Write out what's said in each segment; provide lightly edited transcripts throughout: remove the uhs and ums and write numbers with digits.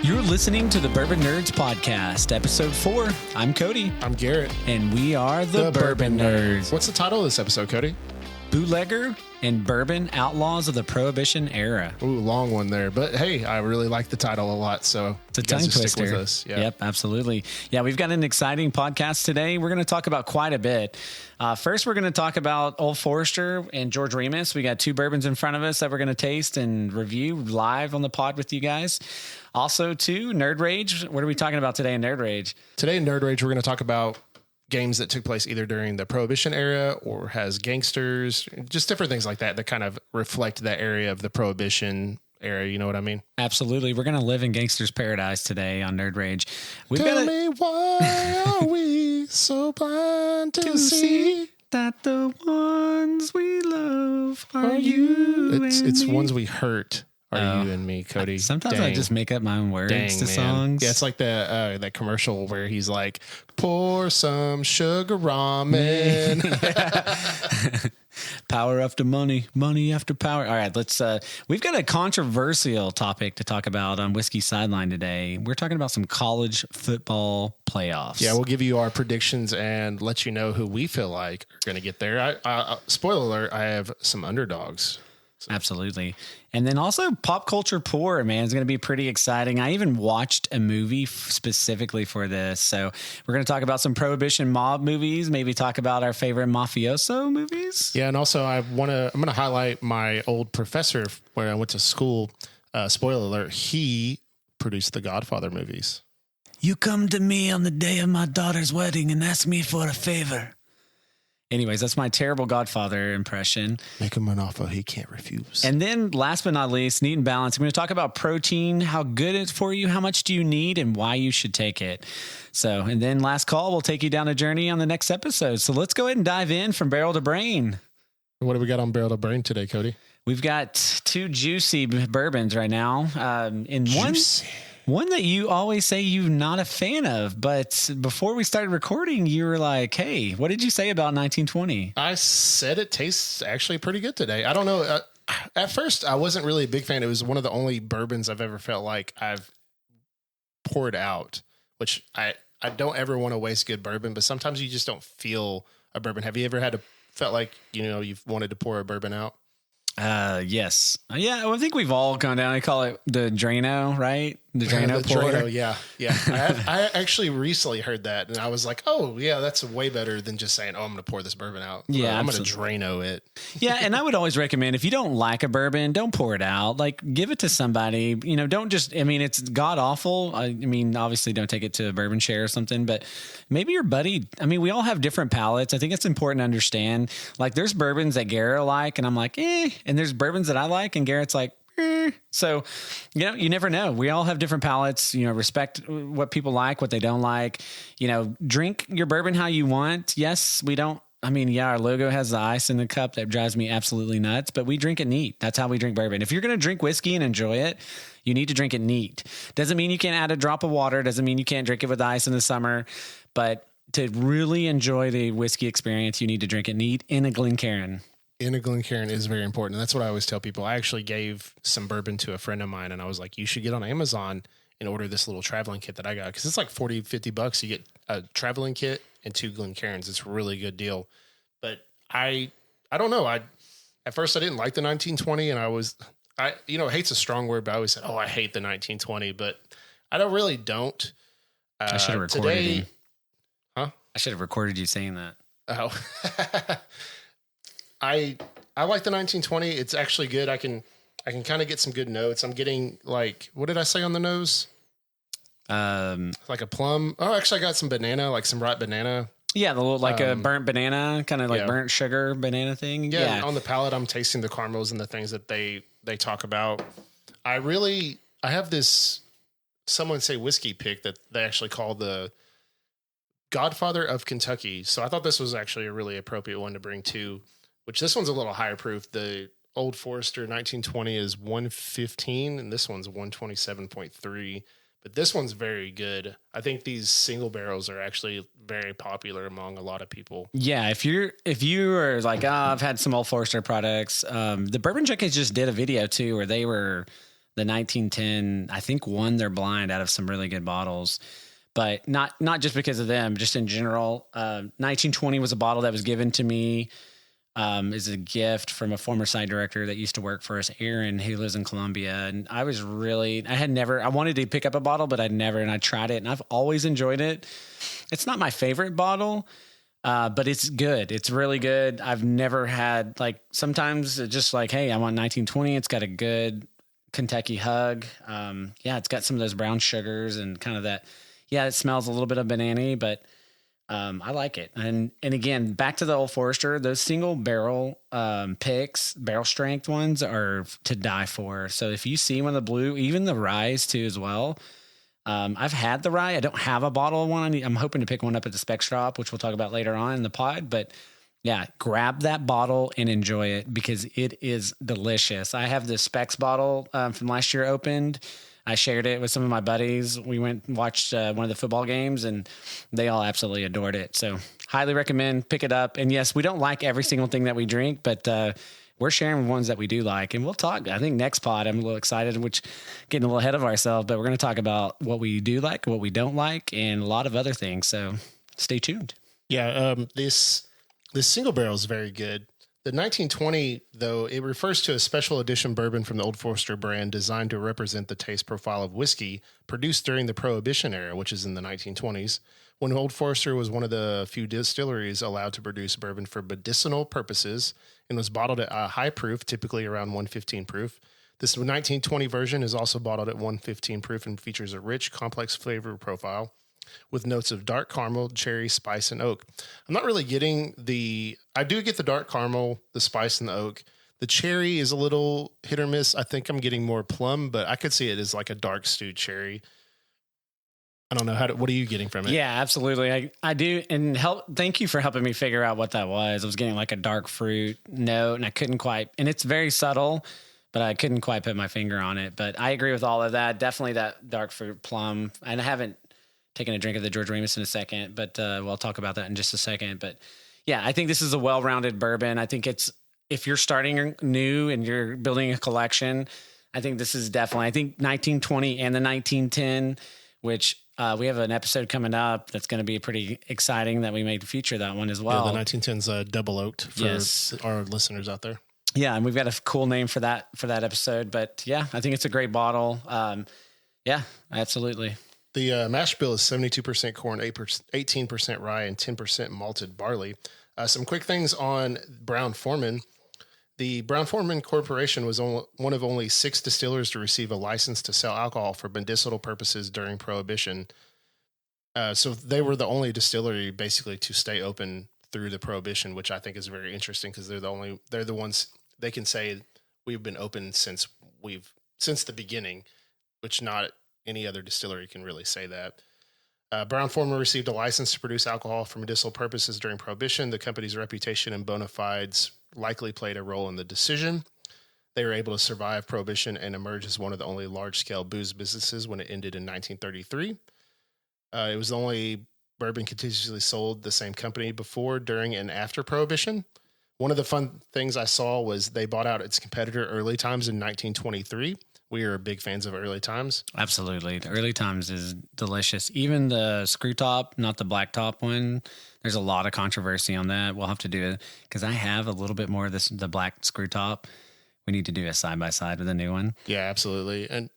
You're listening to the Bourbon Nerds Podcast, Episode 4. I'm Cody. I'm Garrett. And we are the Bourbon Nerds. What's the title of this episode, Cody? Bootlegger and Bourbon, Outlaws of the Prohibition Era. Ooh, long one there. But hey, I really like the title a lot, so it's a tongue twister. Stick with us. Yeah. Yep, absolutely. Yeah, we've got an exciting podcast today. We're going to talk about quite a bit. First, we're going to talk about Old Forester and George Remus. We got two bourbons in front of us that we're going to taste and review live on the pod with you guys. Also, too, Nerd Rage. What are we talking about today in Nerd Rage? Today in Nerd Rage, we're going to talk about games that took place either during the Prohibition era or has gangsters, just different things like that that kind of reflect that area of the Prohibition era. You know what I mean? Absolutely. We're going to live in gangster's paradise today on Nerd Rage. Tell me why are we so blind to see that the ones we love are you It's me. ones we hurt. Are you and me, Cody? Sometimes I just make up my own words to songs. Yeah, it's like that commercial where he's like, pour some sugar ramen. Power after money, money after power. All right, we've got a controversial topic to talk about on Whiskey Sideline today. We're talking about some college football playoffs. Yeah, we'll give you our predictions and let you know who we feel like are going to get there. Spoiler alert, I have some underdogs. Absolutely. And then also pop culture pour, man, is going to be pretty exciting. I even watched a movie specifically for this. So we're going to talk about some Prohibition mob movies, maybe talk about our favorite mafioso movies. Yeah. And also I'm going to highlight my old professor where I went to school. Spoiler alert. He produced the Godfather movies. You come to me on the day of my daughter's wedding and ask me for a favor. Anyways, that's my terrible Godfather impression. Make him an offer he can't refuse. And then last but not least, Neat and Balanced. I'm going to talk about protein, how good it's for you, how much do you need, and why you should take it. And then last call, we'll take you down a journey on the next episode. So let's go ahead and dive in from barrel to brain. What do we got on barrel to brain today, Cody? We've got two juicy bourbons right now. Juicy. One that you always say you're not a fan of, but before we started recording, you were like, hey, what did you say about 1920? I said it tastes actually pretty good today. I don't know. At first, I wasn't really a big fan. It was one of the only bourbons I've ever felt like I've poured out, which I don't ever want to waste good bourbon, but sometimes you just don't feel a bourbon. Have you ever felt like, you've wanted to pour a bourbon out? Yes. Yeah, well, I think we've all gone down. I call it the Drano, right? The Drano pour. Drano, yeah. I actually recently heard that, and I was like, oh, yeah, that's way better than just saying, oh, I'm going to pour this bourbon out. Yeah, I'm going to Drano it. Yeah, and I would always recommend, if you don't like a bourbon, don't pour it out. Like, give it to somebody. Don't just, it's god-awful. Obviously, don't take it to a bourbon share or something, but maybe your buddy, we all have different palates. I think it's important to understand. Like, there's bourbons that Garrett like, and I'm like, and there's bourbons that I like, and Garrett's like, So, you never know. We all have different palates, respect what people like, what they don't like, drink your bourbon how you want. Yes, we don't. Our logo has the ice in the cup that drives me absolutely nuts, but we drink it neat. That's how we drink bourbon. If you're going to drink whiskey and enjoy it, you need to drink it neat. Doesn't mean you can't add a drop of water. Doesn't mean you can't drink it with ice in the summer, but to really enjoy the whiskey experience, you need to drink it neat in a Glencairn. In a Glencairn is very important. And that's what I always tell people. I actually gave some bourbon to a friend of mine, and I was like, you should get on Amazon and order this little traveling kit that I got. Cause it's like $40-$50. You get a traveling kit and 2 Glencairns. It's a really good deal. But I don't know. At first I didn't like the 1920, and hate's a strong word, but I always said, oh, I hate the 1920, but I don't. I should have recorded you. Huh? I should have recorded you saying that. Oh, I like the 1920. It's actually good. I can kind of get some good notes. I'm getting like, what did I say on the nose? Like a plum. Oh, actually I got some banana, like some ripe banana. Yeah. A burnt banana, kind of like burnt sugar banana thing. Yeah. On the palate, I'm tasting the caramels and the things that they talk about. I have this, someone say whiskey pick that they actually call the Godfather of Kentucky. So I thought this was actually a really appropriate one to bring to, which this one's a little higher proof. The Old Forester 1920 is 115, and this one's 127.3. But this one's very good. I think these single barrels are actually very popular among a lot of people. Yeah, if you are like, I've had some Old Forester products. The Bourbon Junkies just did a video too, where they were the 1910, I think, won their blind out of some really good bottles. But not just because of them, just in general. 1920 was a bottle that was given to me as a gift from a former site director that used to work for us, Aaron, who lives in Columbia. And I wanted to pick up a bottle, but and I tried it, and I've always enjoyed it. It's not my favorite bottle, but it's good. It's really good. I've never had, like, sometimes it's just like, hey, I want 1920. It's got a good Kentucky hug. It's got some of those brown sugars and kind of that. Yeah, it smells a little bit of banana, but I like it. And again, back to the Old Forester, those single barrel picks, barrel strength ones are to die for. So if you see one of the blue, even the ryes too as well. I've had the rye. I don't have a bottle of one. I'm hoping to pick one up at the spec shop, which we'll talk about later on in the pod. But yeah, grab that bottle and enjoy it because it is delicious. I have the Specs bottle from last year opened. I shared it with some of my buddies. We went and watched one of the football games, and they all absolutely adored it. So highly recommend, pick it up. And yes, we don't like every single thing that we drink, but we're sharing ones that we do like. And we'll talk, I think next pod, I'm a little excited, which getting a little ahead of ourselves, but we're going to talk about what we do like, what we don't like, and a lot of other things. So stay tuned. Yeah, this single barrel is very good. The 1920, though, it refers to a special edition bourbon from the Old Forester brand designed to represent the taste profile of whiskey produced during the Prohibition era, which is in the 1920s, when Old Forester was one of the few distilleries allowed to produce bourbon for medicinal purposes and was bottled at a high proof, typically around 115 proof. This 1920 version is also bottled at 115 proof and features a rich, complex flavor profile with notes of dark caramel, cherry, spice, and oak. I'm not really getting I do get the dark caramel, the spice, and the oak. The cherry is a little hit or miss. I think I'm getting more plum, but I could see it as like a dark stewed cherry. I don't know what are you getting from it? Yeah, absolutely. I do. And thank you for helping me figure out what that was. I was getting like a dark fruit note, and I couldn't quite, and it's very subtle, but I couldn't quite put my finger on it. But I agree with all of that. Definitely that dark fruit plum. And I haven't taking a drink of the George Remus in a second, but we'll talk about that in just a second. But yeah, I think this is a well-rounded bourbon. I think if you're starting new and you're building a collection, I think this is definitely, I think 1920 and the 1910, which we have an episode coming up that's going to be pretty exciting that we may feature that one as well. Yeah, the 1910's double oaked for our listeners out there. Yeah, and we've got a cool name for that episode. But yeah, I think it's a great bottle. Yeah, absolutely. The mash bill is 72% corn, 18% rye, and 10% malted barley. Some quick things on Brown-Forman. The Brown-Forman Corporation was one of only 6 distillers to receive a license to sell alcohol for medicinal purposes during Prohibition. So they were the only distillery basically to stay open through the Prohibition, which I think is very interesting because they're the ones they can say we've been open since the beginning, which not any other distillery can really say that. Brown-Forman received a license to produce alcohol for medicinal purposes during Prohibition. The company's reputation and bona fides likely played a role in the decision. They were able to survive Prohibition and emerge as one of the only large-scale booze businesses when it ended in 1933. It was the only bourbon continuously sold the same company before, during, and after Prohibition. One of the fun things I saw was they bought out its competitor Early Times in 1923. We are big fans of Early Times. Absolutely. The Early Times is delicious. Even the screw top, not the black top one. There's a lot of controversy on that. We'll have to do it because I have a little bit more of the black screw top. We need to do a side by side with a new one. Yeah, absolutely. And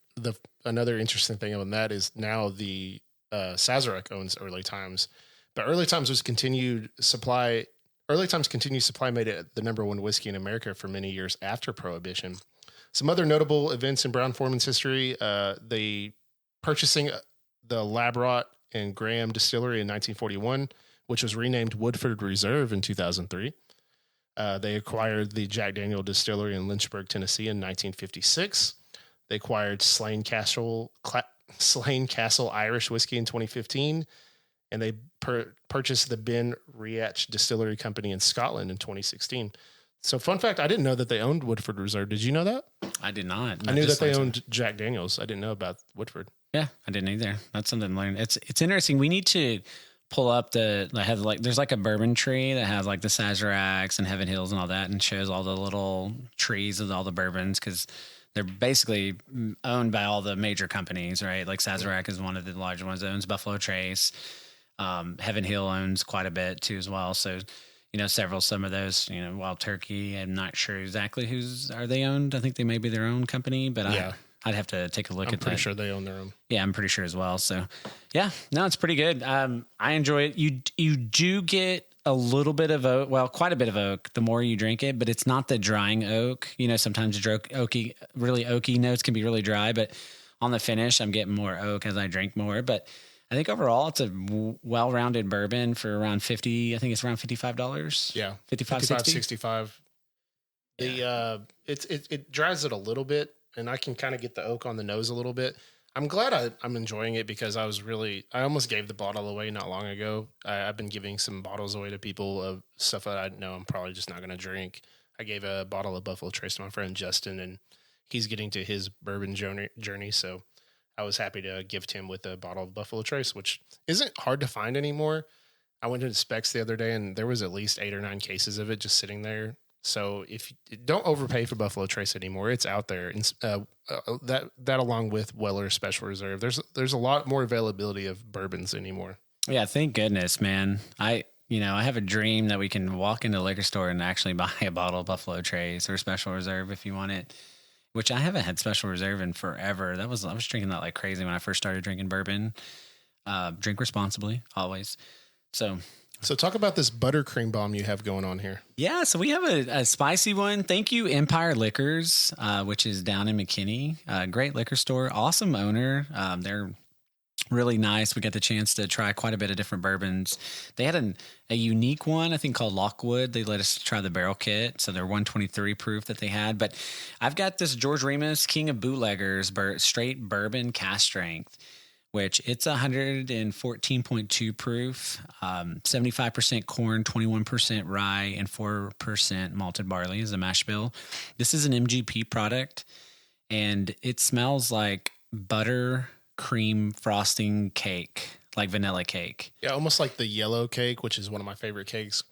another interesting thing on that is now the Sazerac owns Early Times, but Early Times continued supply made it the number 1 whiskey in America for many years after Prohibition. Some other notable events in Brown-Forman's history, the purchasing the Labrot and Graham Distillery in 1941, which was renamed Woodford Reserve in 2003. They acquired the Jack Daniel Distillery in Lynchburg, Tennessee in 1956. They acquired Slane Castle Irish Whiskey in 2015. And they purchased the Ben Riach Distillery Company in Scotland in 2016. So fun fact, I didn't know that they owned Woodford Reserve. Did you know that? I did not. I knew that they owned Jack Daniels. I didn't know about Woodford. Yeah, I didn't either. That's something to learn. It's interesting. We need to pull up there's like a bourbon tree that has like the Sazeracs and Heaven Hills and all that and shows all the little trees of all the bourbons because they're basically owned by all the major companies, right? Like Sazerac is one of the larger ones that owns Buffalo Trace. Heaven Hill owns quite a bit too as well. So, some of those, Wild Turkey, I'm not sure exactly are they owned. I think they may be their own company, but I'd have to take a look at that. I'm pretty sure they own their own. Yeah, I'm pretty sure as well. So yeah, no, it's pretty good. I enjoy it. You do get a little bit of oak, well, quite a bit of oak the more you drink it, but it's not the drying oak. Sometimes really oaky notes can be really dry, but on the finish, I'm getting more oak as I drink more. But I think overall it's a well-rounded bourbon for around $50. I think it's around $55. Yeah. 55, 65. Yeah. It dries it a little bit, and I can kind of get the oak on the nose a little bit. I'm glad I'm enjoying it because I almost gave the bottle away not long ago. I've been giving some bottles away to people of stuff that I know I'm probably just not going to drink. I gave a bottle of Buffalo Trace to my friend Justin, and he's getting to his bourbon journey. So I was happy to gift him with a bottle of Buffalo Trace, which isn't hard to find anymore. I went to the Specs the other day, and there was at least 8 or 9 cases of it just sitting there. So if you don't overpay for Buffalo Trace anymore, it's out there. And that along with Weller Special Reserve, there's a lot more availability of bourbons anymore. Yeah, thank goodness, man. I have a dream that we can walk into a liquor store and actually buy a bottle of Buffalo Trace or Special Reserve if you want it. Which I haven't had Special Reserve in forever. I was drinking that like crazy when I first started drinking bourbon. Drink responsibly, always. So talk about this buttercream bomb you have going on here. Yeah, so we have a spicy one. Thank you, Empire Liquors, which is down in McKinney. Great liquor store, awesome owner. They're really nice. We got the chance to try quite a bit of different bourbons. They had a unique one, I think, called Lockwood. They let us try the barrel kit, so they're 123 proof that they had. But I've got this George Remus King of Bootleggers straight bourbon cast strength, which it's 114.2 proof, 75% corn, 21% rye, and 4% malted barley is a mash bill. This is an MGP product, and it smells like butter cream frosting cake, like vanilla cake. Yeah, almost like the yellow cake, which is one of my favorite cakes,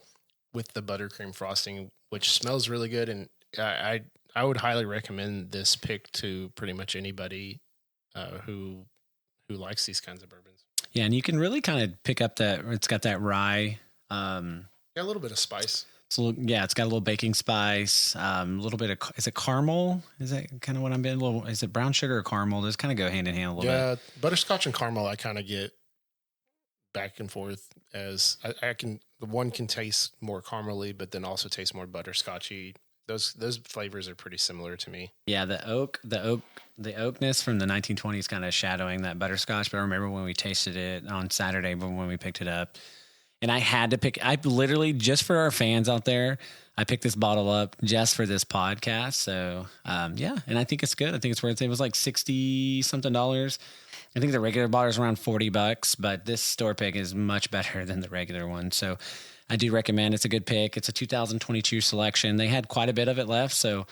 with the buttercream frosting, which smells really good. And I would highly recommend this pick to pretty much anybody who likes these kinds of bourbons. Yeah, and you can really kind of pick up that it's got that rye. Yeah, a little bit of spice. It's got a little baking spice, a little bit of, is it caramel? Is that kind of what I'm being? Is it brown sugar or caramel? Those kind of go hand in hand a little bit. Yeah, butterscotch and caramel, I kind of get back and forth as the one can taste more caramely, but then also taste more butterscotchy. Those flavors are pretty similar to me. Yeah, the oakness from the 1920s kind of shadowing that butterscotch. But I remember when we tasted it on Saturday, when we picked it up. And I literally, just for our fans out there, I picked this bottle up just for this podcast. So, yeah, and I think it's good. I think it's worth it. It was like $60 something. I think the regular bottle is around $40, but this store pick is much better than the regular one. So I do recommend. It's a good pick. It's a 2022 selection. They had quite a bit of it left. So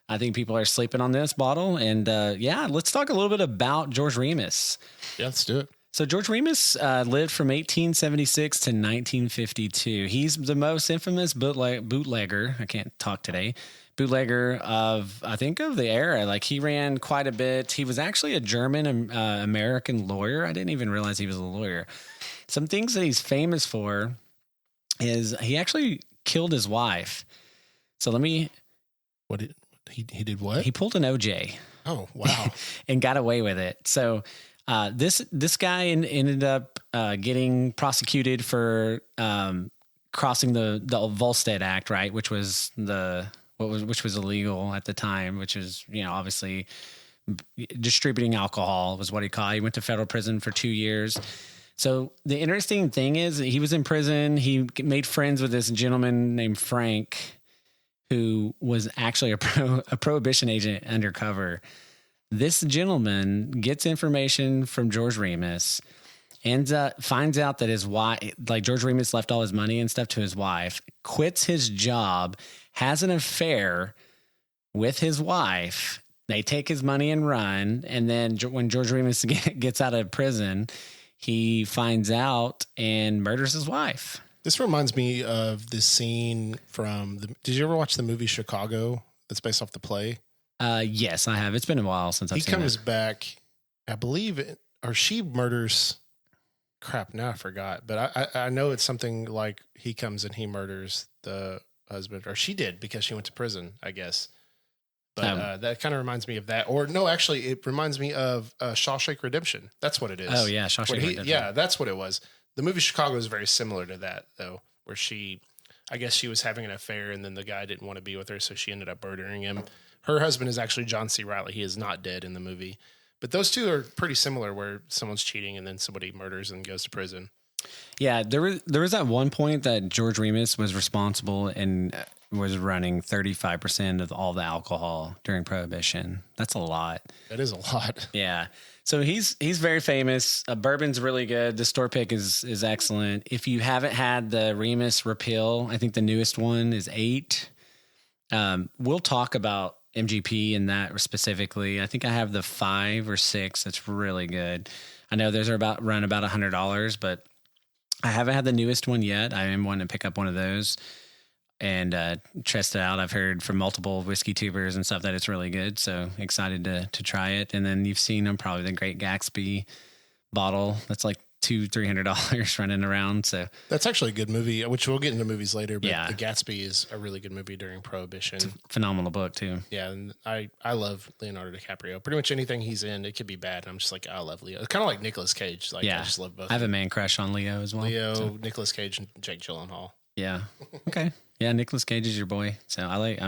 I think people are sleeping on this bottle. And yeah, let's talk a little bit about George Remus. Yeah, let's do it. So George Remus lived from 1876 to 1952. He's the most infamous bootlegger. I can't talk today. Bootlegger of the era. Like, he ran quite a bit. He was actually a German American lawyer. I didn't even realize he was a lawyer. Some things that he's famous for is he actually killed his wife. So What did he did? What he pulled an OJ. Oh, wow! And got away with it. So. This guy ended up getting prosecuted for crossing the Volstead Act, right, which was illegal at the time, which is, obviously distributing alcohol was what he called. He went to federal prison for 2 years. So the interesting thing is that he was in prison. He made friends with this gentleman named Frank, who was actually a Prohibition agent undercover. This gentleman gets information from George Remus and finds out that his wife, like George Remus left all his money and stuff to his wife, quits his job, has an affair with his wife. They take his money and run. And then when George Remus gets out of prison, he finds out and murders his wife. This reminds me of this scene from did you ever watch the movie Chicago that's based off the play? Yes, I have. It's been a while since I've He seen comes it. back, I believe, or she murders. Crap, now I forgot. But I know it's something like he comes and he murders the husband, or she did because she went to prison, I guess. But that kind of reminds me of that. Or no, actually, it reminds me of Shawshank Redemption. That's what it is. Oh, yeah, Shawshank Redemption. Yeah, that's what it was. The movie Chicago is very similar to that, though, where I guess she was having an affair, and then the guy didn't want to be with her, so she ended up murdering him. Her husband is actually John C. Reilly. He is not dead in the movie. But those two are pretty similar, where someone's cheating and then somebody murders and goes to prison. Yeah, there was at one point that George Remus was responsible and was running 35% of all the alcohol during Prohibition. That's a lot. That is a lot. Yeah. So he's very famous. Bourbon's really good. The store pick is excellent. If you haven't had the Remus repeal, I think the newest one is 8. We'll talk about MGP and that specifically. I think I have the 5 or 6. That's really good. I know those are run about $100, but I haven't had the newest one yet. I am wanting to pick up one of those and test it out. I've heard from multiple whiskey tubers and stuff that it's really good. So excited to try it. And then you've seen them, probably the Great Gatsby bottle. That's like $200-$300 running around. So that's actually a good movie, which we'll get into movies later. But yeah. The Gatsby is a really good movie during Prohibition. It's a phenomenal book too. Yeah, and I love Leonardo DiCaprio. Pretty much anything he's in, it could be bad. And I'm just like, I love Leo. It's kind of like Nicolas Cage. Like, yeah, I just love both. I have a man crush on Leo as well. Leo, Nicolas Cage, and Jake Gyllenhaal. Yeah. Okay. Yeah, Nicolas Cage is your boy. So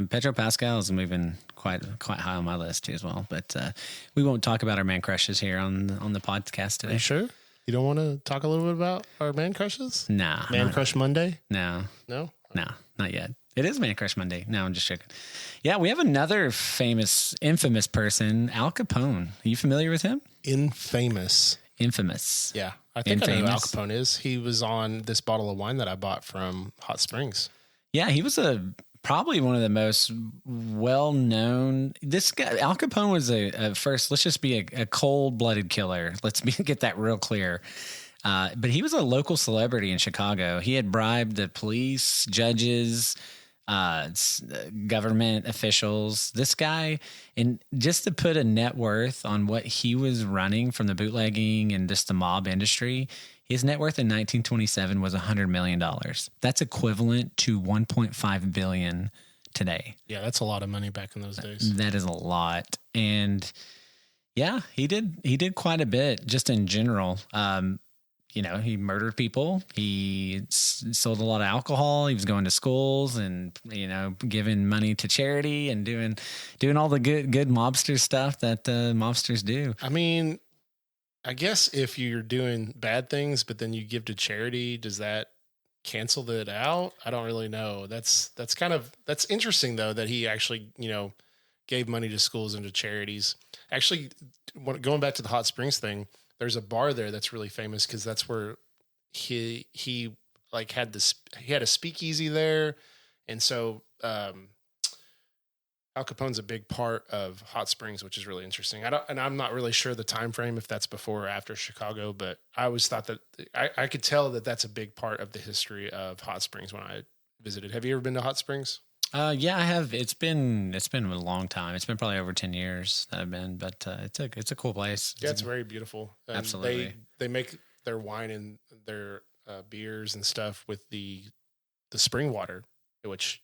Pedro Pascal is moving quite high on my list too as well. But we won't talk about our man crushes here on the podcast today. Are you sure? You don't want to talk a little bit about our man crushes? Nah. Man Crush Monday? No. No? No, not yet. It is Man Crush Monday. No, I'm just joking. Yeah, we have another infamous person, Al Capone. Are you familiar with him? Infamous. Yeah. I think I know who Al Capone is. He was on this bottle of wine that I bought from Hot Springs. Yeah, he was probably one of the most well-known. This guy, Al Capone, was first. Let's just be a cold-blooded killer. Let's get that real clear. But he was a local celebrity in Chicago. He had bribed the police, judges, government officials. This guy, and just to put a net worth on what he was running from the bootlegging and just the mob industry, his net worth in 1927 was $100 million. That's equivalent to $1.5 billion today. Yeah, that's a lot of money back in those days. That is a lot. And yeah, he did quite a bit just in general. He murdered people. He sold a lot of alcohol. He was going to schools and, giving money to charity and doing all the good mobster stuff that mobsters do. I mean, I guess if you're doing bad things, but then you give to charity, does that cancel that out? I don't really know. That's interesting though, that he actually, gave money to schools and to charities. Actually, going back to the Hot Springs thing, there's a bar there that's really famous because that's where he had a speakeasy there. And so, Al Capone's a big part of Hot Springs, which is really interesting. I'm not really sure the time frame if that's before or after Chicago, but I always thought that I could tell that that's a big part of the history of Hot Springs when I visited. Have you ever been to Hot Springs? Yeah, I have. It's been a long time. It's been probably over 10 years that I've been, but it's a cool place. Yeah, it's very beautiful. And absolutely. They make their wine and their beers and stuff with the spring water, which,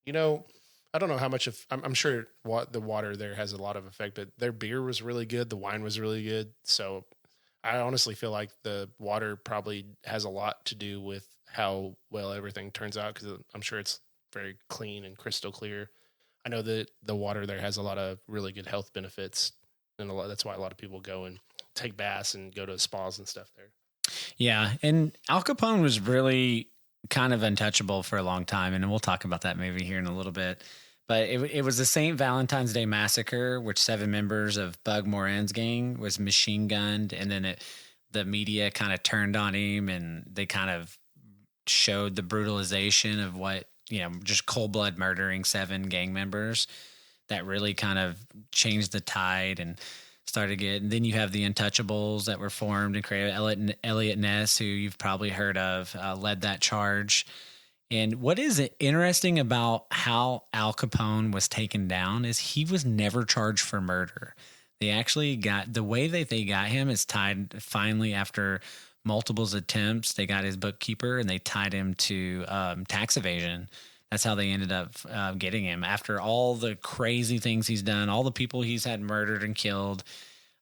I don't know how much of, I'm sure the water there has a lot of effect, but their beer was really good. The wine was really good. So I honestly feel like the water probably has a lot to do with how well everything turns out, because I'm sure it's very clean and crystal clear. I know that the water there has a lot of really good health benefits, and that's why a lot of people go and take baths and go to spas and stuff there. Yeah, and Al Capone was really kind of untouchable for a long time, and we'll talk about that maybe here in a little bit. But it was the St. Valentine's Day Massacre, which 7 members of Bug Moran's gang was machine gunned, and then the media kind of turned on him, and they kind of showed the brutalization of what, just cold blood murdering 7 gang members. That really kind of changed the tide and started and then you have the Untouchables that were formed and created. Elliot Ness, who you've probably heard of, led that charge. And what is interesting about how Al Capone was taken down is he was never charged for murder. They actually got the way that they got him is tied finally after multiple attempts. They got his bookkeeper and they tied him to tax evasion. That's how they ended up getting him after all the crazy things he's done, all the people he's had murdered and killed,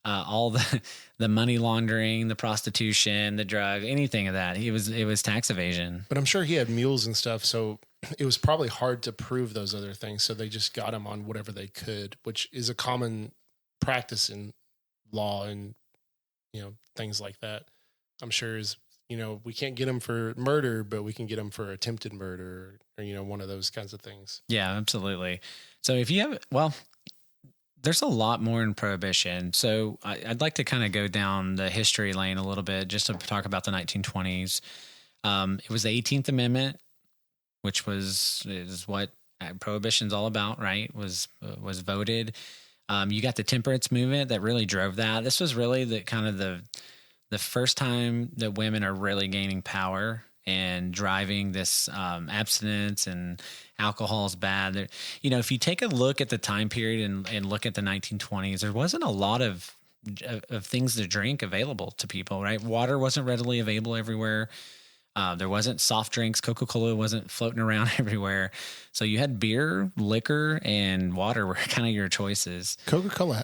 all the money laundering, the prostitution, the drug, anything of that. It was tax evasion. But I'm sure he had mules and stuff, so it was probably hard to prove those other things. So they just got him on whatever they could, which is a common practice in law and, things like that. I'm sure is, we can't get him for murder, but we can get him for attempted murder or, one of those kinds of things. Yeah, absolutely. So if you have, there's a lot more in Prohibition. So I'd like to kind of go down the history lane a little bit just to talk about the 1920s. It was the 18th Amendment, which is what Prohibition's all about, right? Was voted. You got the temperance movement that really drove that. This was really the first time that women are really gaining power and driving this abstinence, and alcohol is bad. If you take a look at the time period and look at the 1920s, there wasn't a lot of things to drink available to people, right? Water wasn't readily available everywhere. There wasn't soft drinks. Coca-Cola wasn't floating around everywhere. So you had beer, liquor, and water were kind of your choices. Coca-Cola,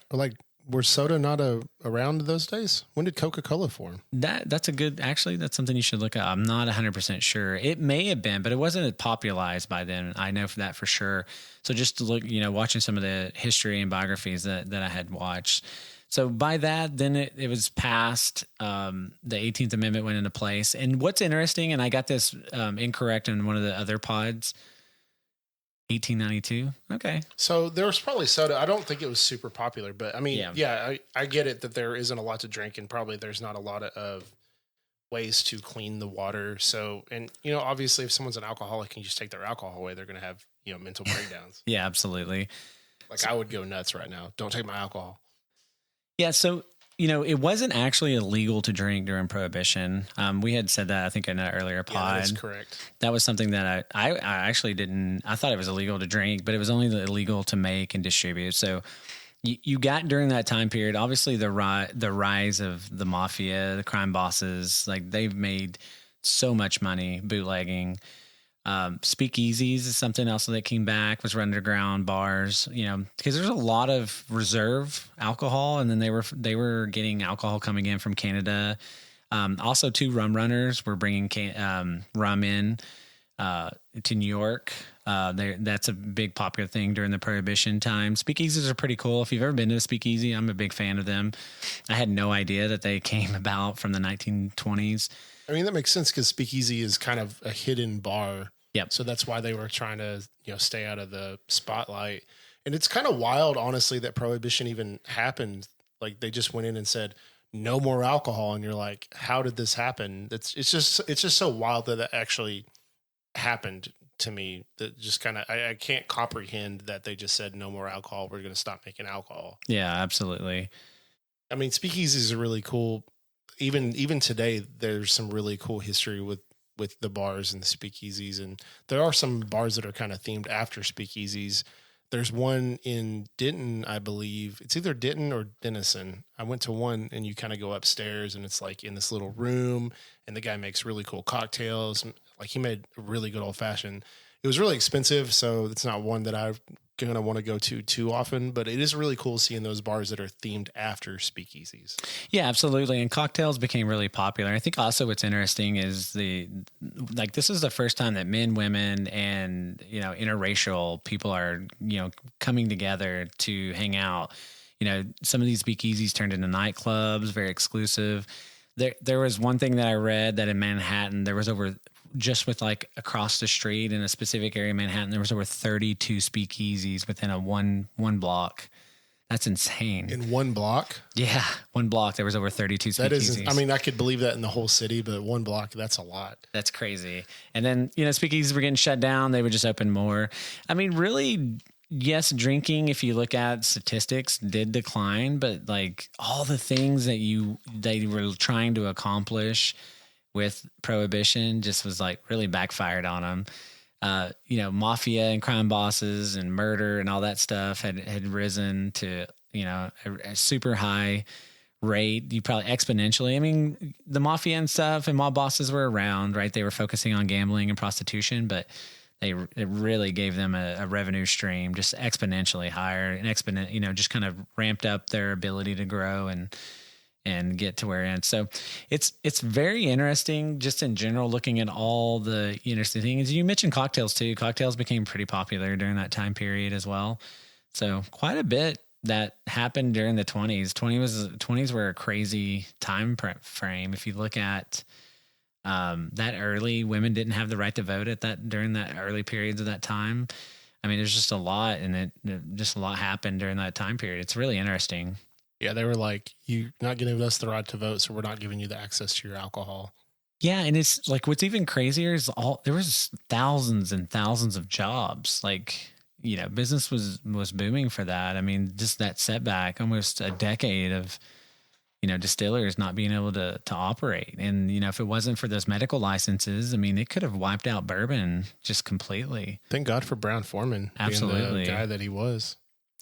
were soda not around those days? When did Coca-Cola form? That's something you should look at. I'm not 100% sure. It may have been, but it wasn't popularized by then. I know that for sure. So just to look, watching some of the history and biographies that I had watched. So by that, then it was passed. The 18th Amendment went into place. And what's interesting, and I got this incorrect in one of the other pods, 1892. Okay. So there was probably soda. I don't think it was super popular, but I mean, I get it that there isn't a lot to drink, and probably there's not a lot of ways to clean the water. So, and obviously if someone's an alcoholic and you just take their alcohol away, they're going to have, mental breakdowns. Yeah, absolutely. I would go nuts right now. Don't take my alcohol. Yeah. So, it wasn't actually illegal to drink during Prohibition. We had said that, I think, in an earlier pod. Yeah, that is correct. That was something that I actually didn't. I thought it was illegal to drink, but it was only illegal to make and distribute. So you got during that time period, obviously the rise of the mafia, the crime bosses, they've made so much money bootlegging. Speakeasies is something else that came back, was underground bars, because there's a lot of reserve alcohol, and then they were getting alcohol coming in from Canada. Also, two rum runners were bringing rum in to New York. That's a big popular thing during the Prohibition time. Speakeasies are pretty cool. If you've ever been to a speakeasy, I'm a big fan of them. I had no idea that they came about from the 1920s. I mean, that makes sense because speakeasy is kind of a hidden bar. Yep. So that's why they were trying to, stay out of the spotlight. And it's kind of wild, honestly, that Prohibition even happened. They just went in and said, no more alcohol. And you're like, how did this happen? It's just so wild that actually happened to me. That just kind of, I can't comprehend that they just said no more alcohol. We're going to stop making alcohol. Yeah, absolutely. I mean, speakeasies are really cool. Even today, there's some really cool history with the bars and the speakeasies. And there are some bars that are kind of themed after speakeasies. There's one in Denton, I believe. It's either Denton or Denison. I went to one, and you kind of go upstairs, and it's in this little room, and the guy makes really cool cocktails. He made a really good old fashioned. It was really expensive, so it's not one that I'm going to want to go to too often, but it is really cool seeing those bars that are themed after speakeasies. Yeah, absolutely. And cocktails became really popular. I think also what's interesting is this is the first time that men, women, and, interracial people are, coming together to hang out. Some of these speakeasies turned into nightclubs, very exclusive. There was one thing that I read that in Manhattan, there was just with across the street in a specific area of Manhattan, there was over 32 speakeasies within a one block. That's insane. In one block? Yeah. One block. There was over 32 speakeasies. That is, I mean, I could believe that in the whole city, but one block, that's a lot. That's crazy. And then, speakeasies were getting shut down. They would just open more. I mean, really, yes, drinking, if you look at statistics, did decline, but all the things that they were trying to accomplish with Prohibition just was really backfired on them. mafia and crime bosses and murder and all that stuff had risen to, a super high rate. You probably exponentially. I mean, the mafia and stuff and mob bosses were around, right? They were focusing on gambling and prostitution, but it really gave them a revenue stream just exponentially higher and just kind of ramped up their ability to grow and get to where it. So it's very interesting just in general, looking at all the interesting things. You mentioned cocktails too. Cocktails became pretty popular during that time period as well. So quite a bit that happened during the 20s. 20s were a crazy time frame. If you look at that early, women didn't have the right to vote during that early periods of that time. I mean, there's just a lot, and just a lot happened during that time period. It's really interesting. Yeah, they were like, "You're not giving us the right to vote, so we're not giving you the access to your alcohol." Yeah, and it's like what's even crazier is there was thousands and thousands of jobs. Like, business was booming for that. I mean, just that setback, almost a decade of distillers not being able to operate. And, if it wasn't for those medical licenses, I mean, it could have wiped out bourbon just completely. Thank God for Brown-Forman. Absolutely. Being the guy that he was.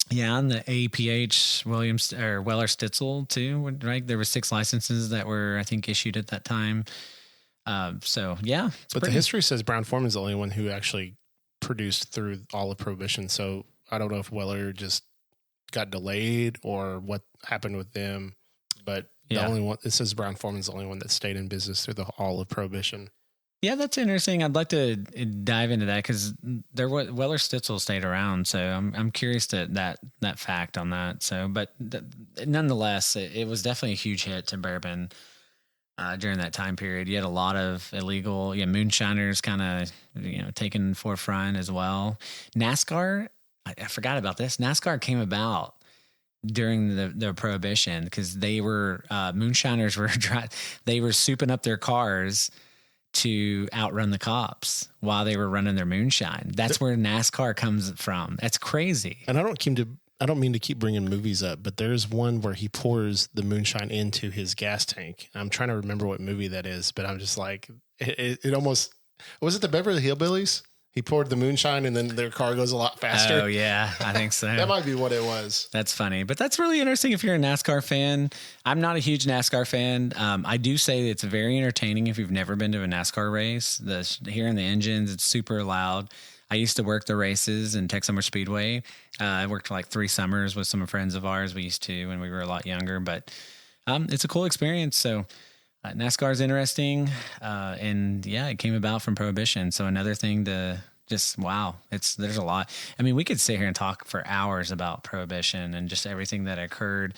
Yeah. And the APH Williams or Weller Stitzel too, right? There were 6 licenses that were, I think, issued at that time. So yeah. But the history says Brown-Forman is the only one who actually produced through all of Prohibition. So I don't know if Weller just got delayed or what happened with them. But the only one, it says Brown-Forman's the only one that stayed in business through all of Prohibition. Yeah, that's interesting. I'd like to dive into that because Weller Stitzel stayed around, so I'm curious to that fact on that. So, but nonetheless, it was definitely a huge hit to bourbon during that time period. You had a lot of illegal, moonshiners kind of taking forefront as well. NASCAR, I forgot about this. NASCAR came about during the Prohibition because they were moonshiners they were souping up their cars to outrun the cops while they were running their moonshine. That's where NASCAR comes from. That's crazy. And I don't mean to keep bringing movies up, but there's one where he pours the moonshine into his gas tank. I'm trying to remember what movie that is, but I'm just like, it almost, was it the Beverly Hillbillies? He poured the moonshine and then their car goes a lot faster. Oh, yeah. I think so. That might be what it was. That's funny. But that's really interesting if you're a NASCAR fan. I'm not a huge NASCAR fan. I do say that it's very entertaining if you've never been to a NASCAR race. Hearing the engines, it's super loud. I used to work the races in Tech Summer Speedway. I worked for like 3 summers with some friends of ours. We used to when we were a lot younger. But it's a cool experience. So NASCAR is interesting, and yeah, it came about from Prohibition. So another thing to just, wow, there's a lot. I mean, we could sit here and talk for hours about Prohibition and just everything that occurred.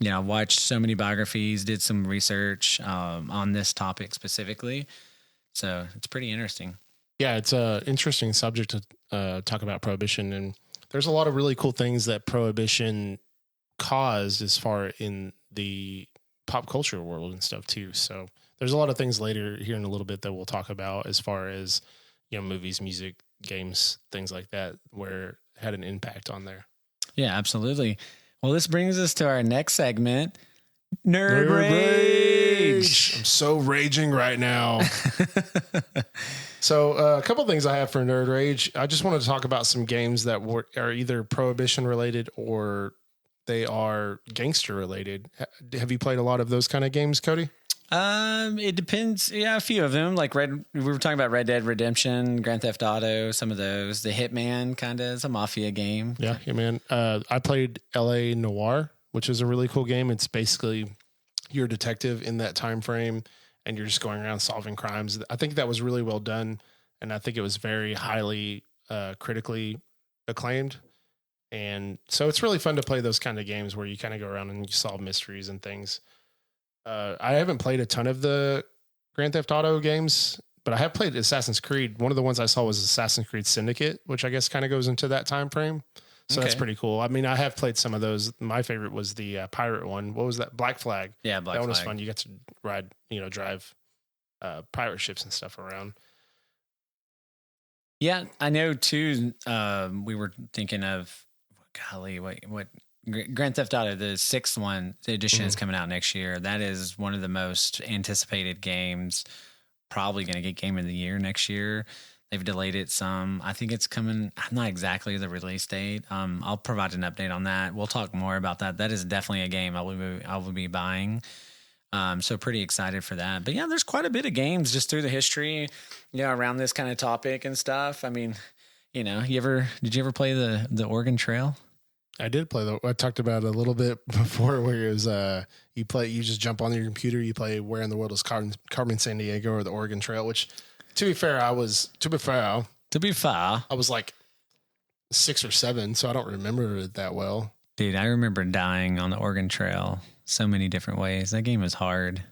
I watched so many biographies, did some research on this topic specifically. So it's pretty interesting. Yeah, it's an interesting subject to talk about Prohibition, and there's a lot of really cool things that Prohibition caused as far in the pop culture world and stuff too. So there's a lot of things later here in a little bit that we'll talk about as far as, movies, music, games, things like that, where it had an impact on there. Yeah, absolutely. Well, this brings us to our next segment, Nerd Rage. I'm so raging right now. So a couple things I have for Nerd Rage. I just wanted to talk about some games that are either Prohibition related or they are gangster related. Have you played a lot of those kind of games, Cody? It depends. Yeah, a few of them. Like we were talking about Red Dead Redemption, Grand Theft Auto, some of those. The Hitman kind of is a mafia game. Yeah, man. I played LA Noire, which is a really cool game. It's basically you're a detective in that time frame and you're just going around solving crimes. I think that was really well done, and I think it was very highly critically acclaimed. And so it's really fun to play those kind of games where you kind of go around and you solve mysteries and things. I haven't played a ton of the Grand Theft Auto games, but I have played Assassin's Creed. One of the ones I saw was Assassin's Creed Syndicate, which I guess kind of goes into that time frame. So that's pretty cool. I mean, I have played some of those. My favorite was the pirate one. What was that? Black Flag. Yeah, Black Flag. That one was fun. You got to ride, drive pirate ships and stuff around. Yeah, I know too. We were thinking of, golly, what Grand Theft Auto, the 6th one, the edition is coming out next year. That is one of the most anticipated games. Probably going to get Game of the Year next year. They've delayed it some. I think it's coming. Not exactly the release date. I'll provide an update on that. We'll talk more about that. That is definitely a game I will be buying. So pretty excited for that. But yeah, there's quite a bit of games just through the history, around this kind of topic and stuff. I mean, did you ever play the Oregon Trail? I did play I talked about it a little bit before, where it was you just jump on your computer, you play Where in the World is Carmen Sandiego, or the Oregon Trail, which to be fair, I was like 6 or 7, so I don't remember it that well. Dude, I remember dying on the Oregon Trail so many different ways. That game was hard.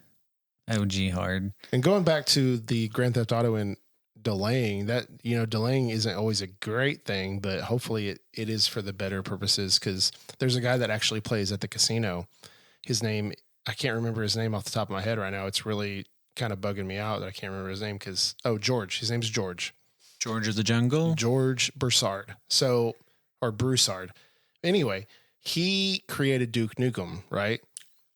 OG hard. And going back to the Grand Theft Auto and delaying, delaying isn't always a great thing, but hopefully it is for the better purposes, because there's a guy that actually plays at the casino. His name, I can't remember his name off the top of my head right now. It's really kind of bugging me out that I can't remember his name George. His name's George. George of the Jungle? George Broussard. Or Broussard. Anyway, he created Duke Nukem, right?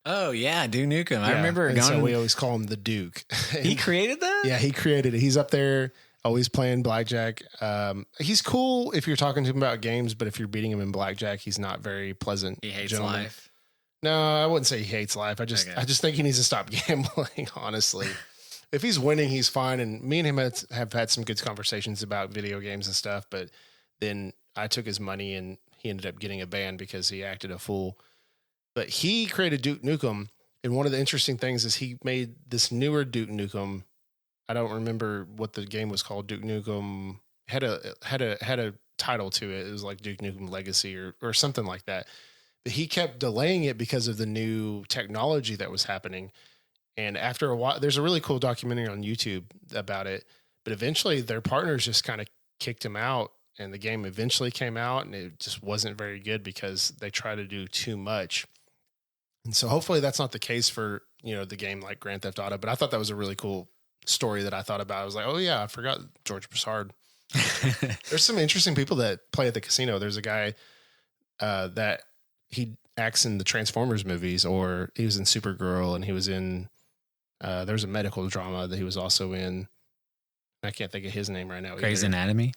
Oh, yeah, Duke Nukem. I remember going. So we always call him the Duke. He created that? Yeah, he created it. He's up there always playing blackjack. He's cool if you're talking to him about games, but if you're beating him in blackjack, he's not very pleasant. He hates life. No, I wouldn't say he hates life. I just think he needs to stop gambling, honestly. If he's winning, he's fine. And me and him have had some good conversations about video games and stuff, but then I took his money and he ended up getting a ban because he acted a fool. But he created Duke Nukem, and one of the interesting things is he made this newer Duke Nukem. I don't remember what the game was called. Duke Nukem had a title to it. It was like Duke Nukem Legacy or something like that. But he kept delaying it because of the new technology that was happening. And after a while, there's a really cool documentary on YouTube about it. But eventually their partners just kind of kicked him out, and the game eventually came out, and it just wasn't very good because they tried to do too much. And so hopefully that's not the case for, the game like Grand Theft Auto. But I thought that was a really cool story that I thought about. I was like, oh yeah, I forgot George Broussard. There's some interesting people that play at the casino. There's a guy that he acts in the Transformers movies, or he was in Supergirl, and he was in, there's a medical drama that he was also in. I can't think of his name right now. Grey's Anatomy?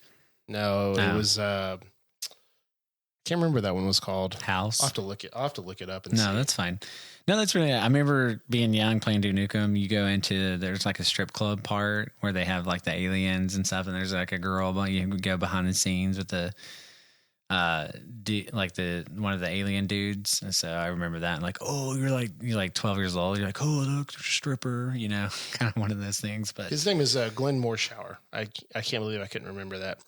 No, it was, can't remember what that one was called. House. I'll have to look it up and see. No, that's fine. No, that's really, I remember being young playing Duke Nukem. You go into, there's like a strip club part where they have like the aliens and stuff, and there's like a girl, but you go behind the scenes with the, one of the alien dudes. And so I remember that, and like, oh, you're like 12 years old. You're like, oh, look, there's a stripper, kind of one of those things. But his name is Glenn Morshower. I can't believe I couldn't remember that.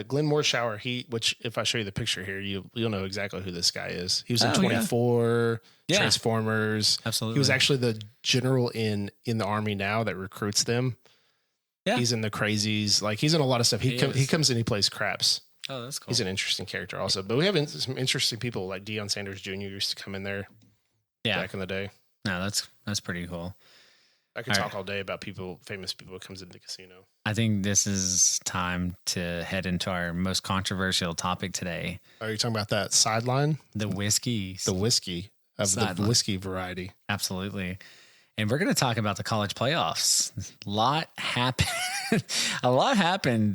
Glenn Morshower, which if I show you the picture here, you'll know exactly who this guy is. He was in 24, yeah. Transformers. Absolutely. He was actually the general in the army now that recruits them. Yeah. He's in the Crazies. Like, he's in a lot of stuff. He comes in, he plays craps. Oh, that's cool. He's an interesting character also. But we have some interesting people, like Deion Sanders Jr. used to come in there back in the day. No, that's pretty cool. I could talk all day about famous people who comes into the casino. I think this is time to head into our most controversial topic today. Are you talking about that sideline? The whiskeys. The whiskey of the whiskey variety. Absolutely. And we're going to talk about the college playoffs. A lot happened. A lot happened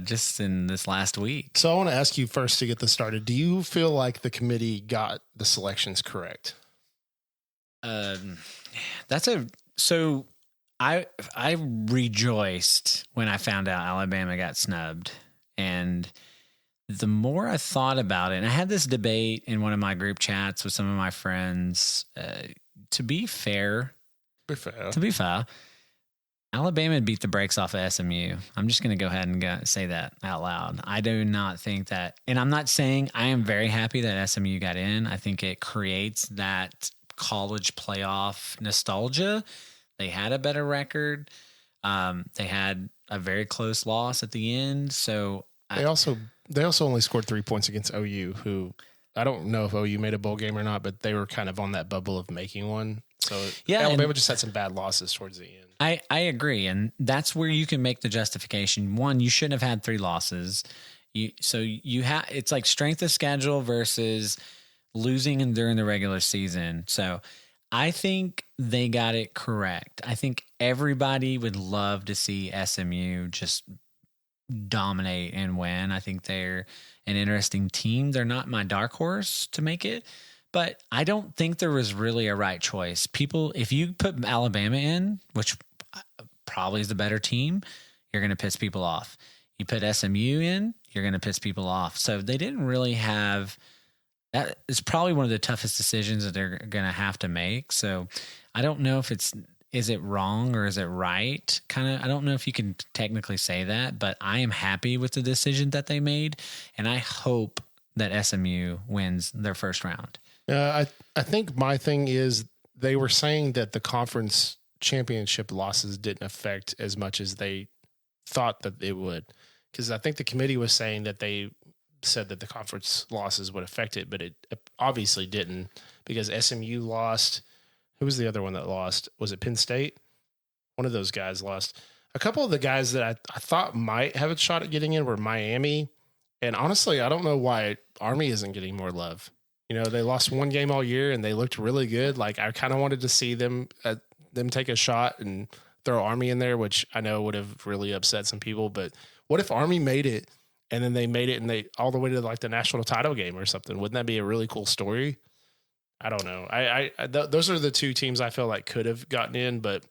just in this last week. So I want to ask you first to get this started. Do you feel like the committee got the selections correct? So I rejoiced when I found out Alabama got snubbed. And the more I thought about it, and I had this debate in one of my group chats with some of my friends, to be fair, Alabama beat the brakes off of SMU. I'm just going to go ahead and say that out loud. I do not think that, and I'm not saying I am very happy that SMU got in. I think it creates that college playoff nostalgia. They had a better record. They had a very close loss at the end. So they also only scored 3 points against OU, who I don't know if OU made a bowl game or not, but they were kind of on that bubble of making one. So Alabama just had some bad losses towards the end. I agree. And that's where you can make the justification. One, you shouldn't have had 3 losses. It's like strength of schedule versus losing during the regular season. So I think they got it correct. I think everybody would love to see SMU just dominate and win. I think they're an interesting team. They're not my dark horse to make it, but I don't think there was really a right choice. People, if you put Alabama in, which probably is the better team, you're going to piss people off. You put SMU in, you're going to piss people off. So they didn't really have. That is probably one of the toughest decisions that they're going to have to make. So I don't know if is it wrong or is it right? I don't know if you can technically say that, but I am happy with the decision that they made. And I hope that SMU wins their first round. I think my thing is they were saying that the conference championship losses didn't affect as much as they thought that it would. Because I think the committee was saying that they said that the conference losses would affect it, but it obviously didn't, because SMU lost. Who was the other one that lost? Was it Penn State? One of those guys lost. A couple of the guys that I thought might have a shot at getting in were Miami. And honestly, I don't know why Army isn't getting more love. You know, they lost one game all year and they looked really good. Like, I kind of wanted to see them take a shot and throw Army in there, which I know would have really upset some people. But what if Army made it and then they made it and they all the way to like the national title game or something? Wouldn't that be a really cool story? I don't know. Those are the two teams I feel like could have gotten in, but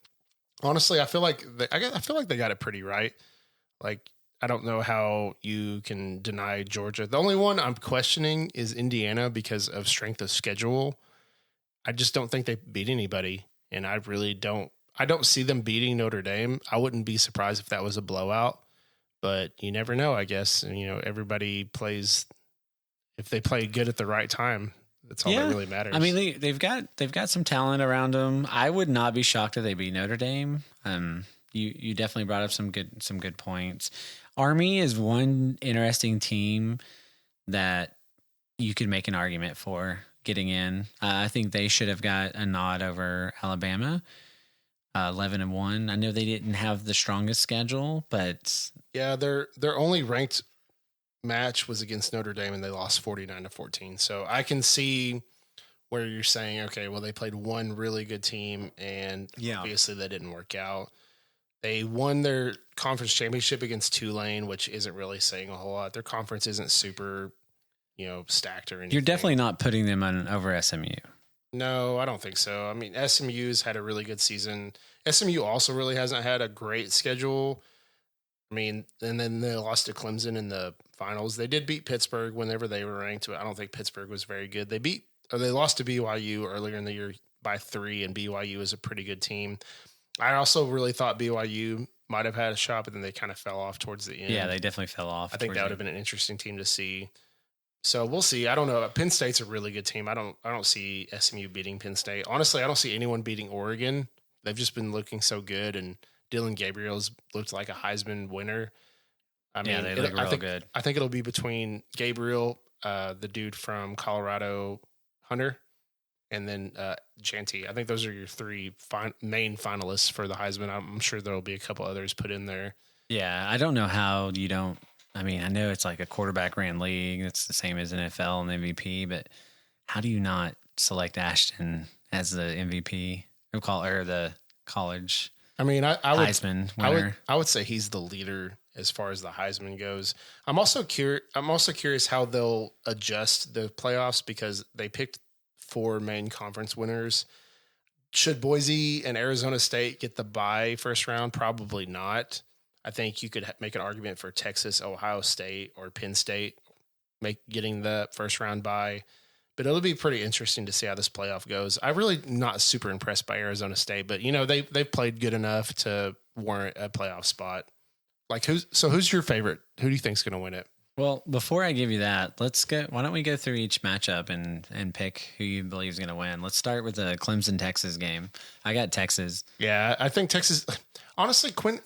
honestly, I feel like they got it pretty right. Like, I don't know how you can deny Georgia. The only one I'm questioning is Indiana because of strength of schedule. I just don't think they beat anybody, and I don't see them beating Notre Dame. I wouldn't be surprised if that was a blowout, but you never know, I guess. And, you know, everybody plays if they play good at the right time. That's all that really matters. I mean, they've got some talent around them. I would not be shocked if they beat Notre Dame. You definitely brought up some good points. Army is one interesting team that you could make an argument for getting in. I think they should have got a nod over Alabama, 11-1. I know they didn't have the strongest schedule, but yeah, their only ranked match was against Notre Dame and they lost 49-14. So I can see where you're saying, okay, well, they played one really good team and obviously that didn't work out. They won their conference championship against Tulane, which isn't really saying a whole lot. Their conference isn't super, stacked or anything. You're definitely not putting them on over SMU. No, I don't think so. I mean, SMU's had a really good season. SMU also really hasn't had a great schedule. I mean, and then they lost to Clemson in the finals. They did beat Pittsburgh whenever they were ranked, but I don't think Pittsburgh was very good. They lost to BYU earlier in the year by 3, and BYU is a pretty good team. I also really thought BYU might have had a shot, but then they kind of fell off towards the end. Yeah, they definitely fell off. I think that would have been an interesting team to see. So we'll see. I don't know. Penn State's a really good team. I don't see SMU beating Penn State. Honestly, I don't see anyone beating Oregon. They've just been looking so good, and Dylan Gabriel's looked like a Heisman winner. I mean, they look real good. I think it'll be between Gabriel, the dude from Colorado, Hunter, and then Janty. I think those are your 3 main finalists for the Heisman. I'm sure there'll be a couple others put in there. Yeah, I don't know how you don't. I mean, I know it's like a quarterback ran league. It's the same as NFL and MVP, but how do you not select Ashton as the MVP or the college? I mean, Heisman winner. I would say he's the leader as far as the Heisman goes. I'm also curious how they'll adjust the playoffs because they picked 4 main conference winners. Should Boise and Arizona State get the bye first round? Probably not. I think you could make an argument for Texas, Ohio State, or Penn State getting the first round bye. But it'll be pretty interesting to see how this playoff goes. I'm really not super impressed by Arizona State, but they've played good enough to warrant a playoff spot. Like who's your favorite? Who do you think's going to win it? Well, before I give you that, why don't we go through each matchup and pick who you believe is going to win? Let's start with the Clemson-Texas game. I got Texas. Yeah, I think Texas. Honestly, Quinn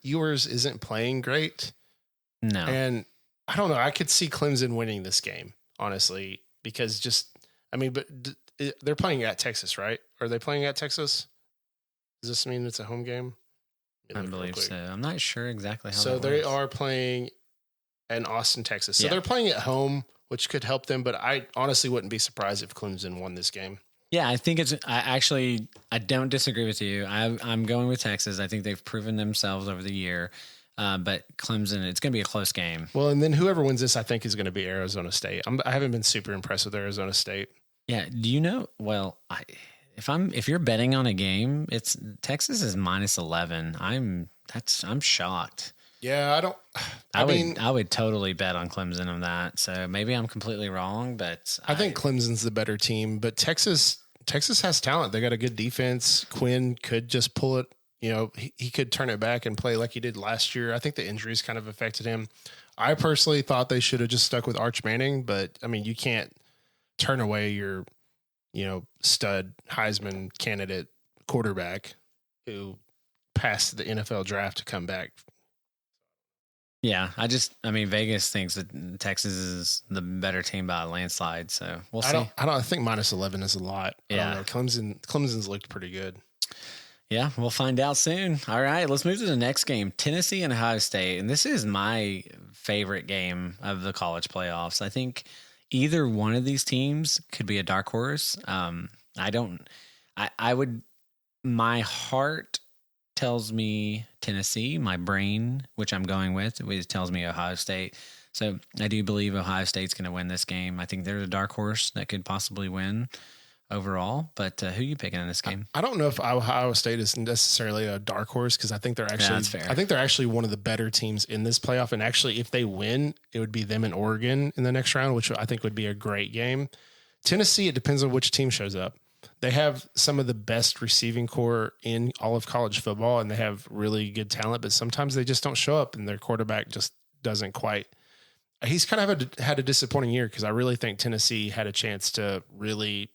Ewers isn't playing great. No, and I don't know. I could see Clemson winning this game, honestly, because but they're playing at Texas, right? Are they playing at Texas? Does this mean it's a home game? I believe so. I'm not sure exactly how. So they are playing in Austin, Texas. So they're playing at home, which could help them. But I honestly wouldn't be surprised if Clemson won this game. Yeah, I think I don't disagree with you. I'm going with Texas. I think they've proven themselves over the year. But Clemson, it's going to be a close game. Well, and then whoever wins this, I think, is going to be Arizona State. I haven't been super impressed with Arizona State. Yeah. Do you know? Well, if you're betting on a game, it's Texas is -11. I'm shocked. Yeah, I would totally bet on Clemson on that. So maybe I'm completely wrong, but I think Clemson's the better team. But Texas has talent. They got a good defense. Quinn could just pull it. He could turn it back and play like he did last year. I think the injuries kind of affected him. I personally thought they should have just stuck with Arch Manning, but I mean, you can't turn away your, stud Heisman candidate quarterback who passed the NFL draft to come back. Yeah, Vegas thinks that Texas is the better team by a landslide, so we'll see. I think -11 is a lot. Yeah. I don't know. Clemson's looked pretty good. Yeah, we'll find out soon. All right, let's move to the next game, Tennessee and Ohio State. And this is my favorite game of the college playoffs. I think either one of these teams could be a dark horse. My heart tells me Tennessee. My brain, which I'm going with, it tells me Ohio State. So I do believe Ohio State's going to win this game. I think they're a dark horse that could possibly win overall, but who are you picking in this game? I don't know if Ohio State is necessarily a dark horse because I think they're actually that's fair. I think they're actually one of the better teams in this playoff. And actually, if they win, it would be them and Oregon in the next round, which I think would be a great game. Tennessee, it depends on which team shows up. They have some of the best receiving core in all of college football, and they have really good talent, but sometimes they just don't show up, and their quarterback just doesn't quite. He's kind of had a disappointing year because I really think Tennessee had a chance to really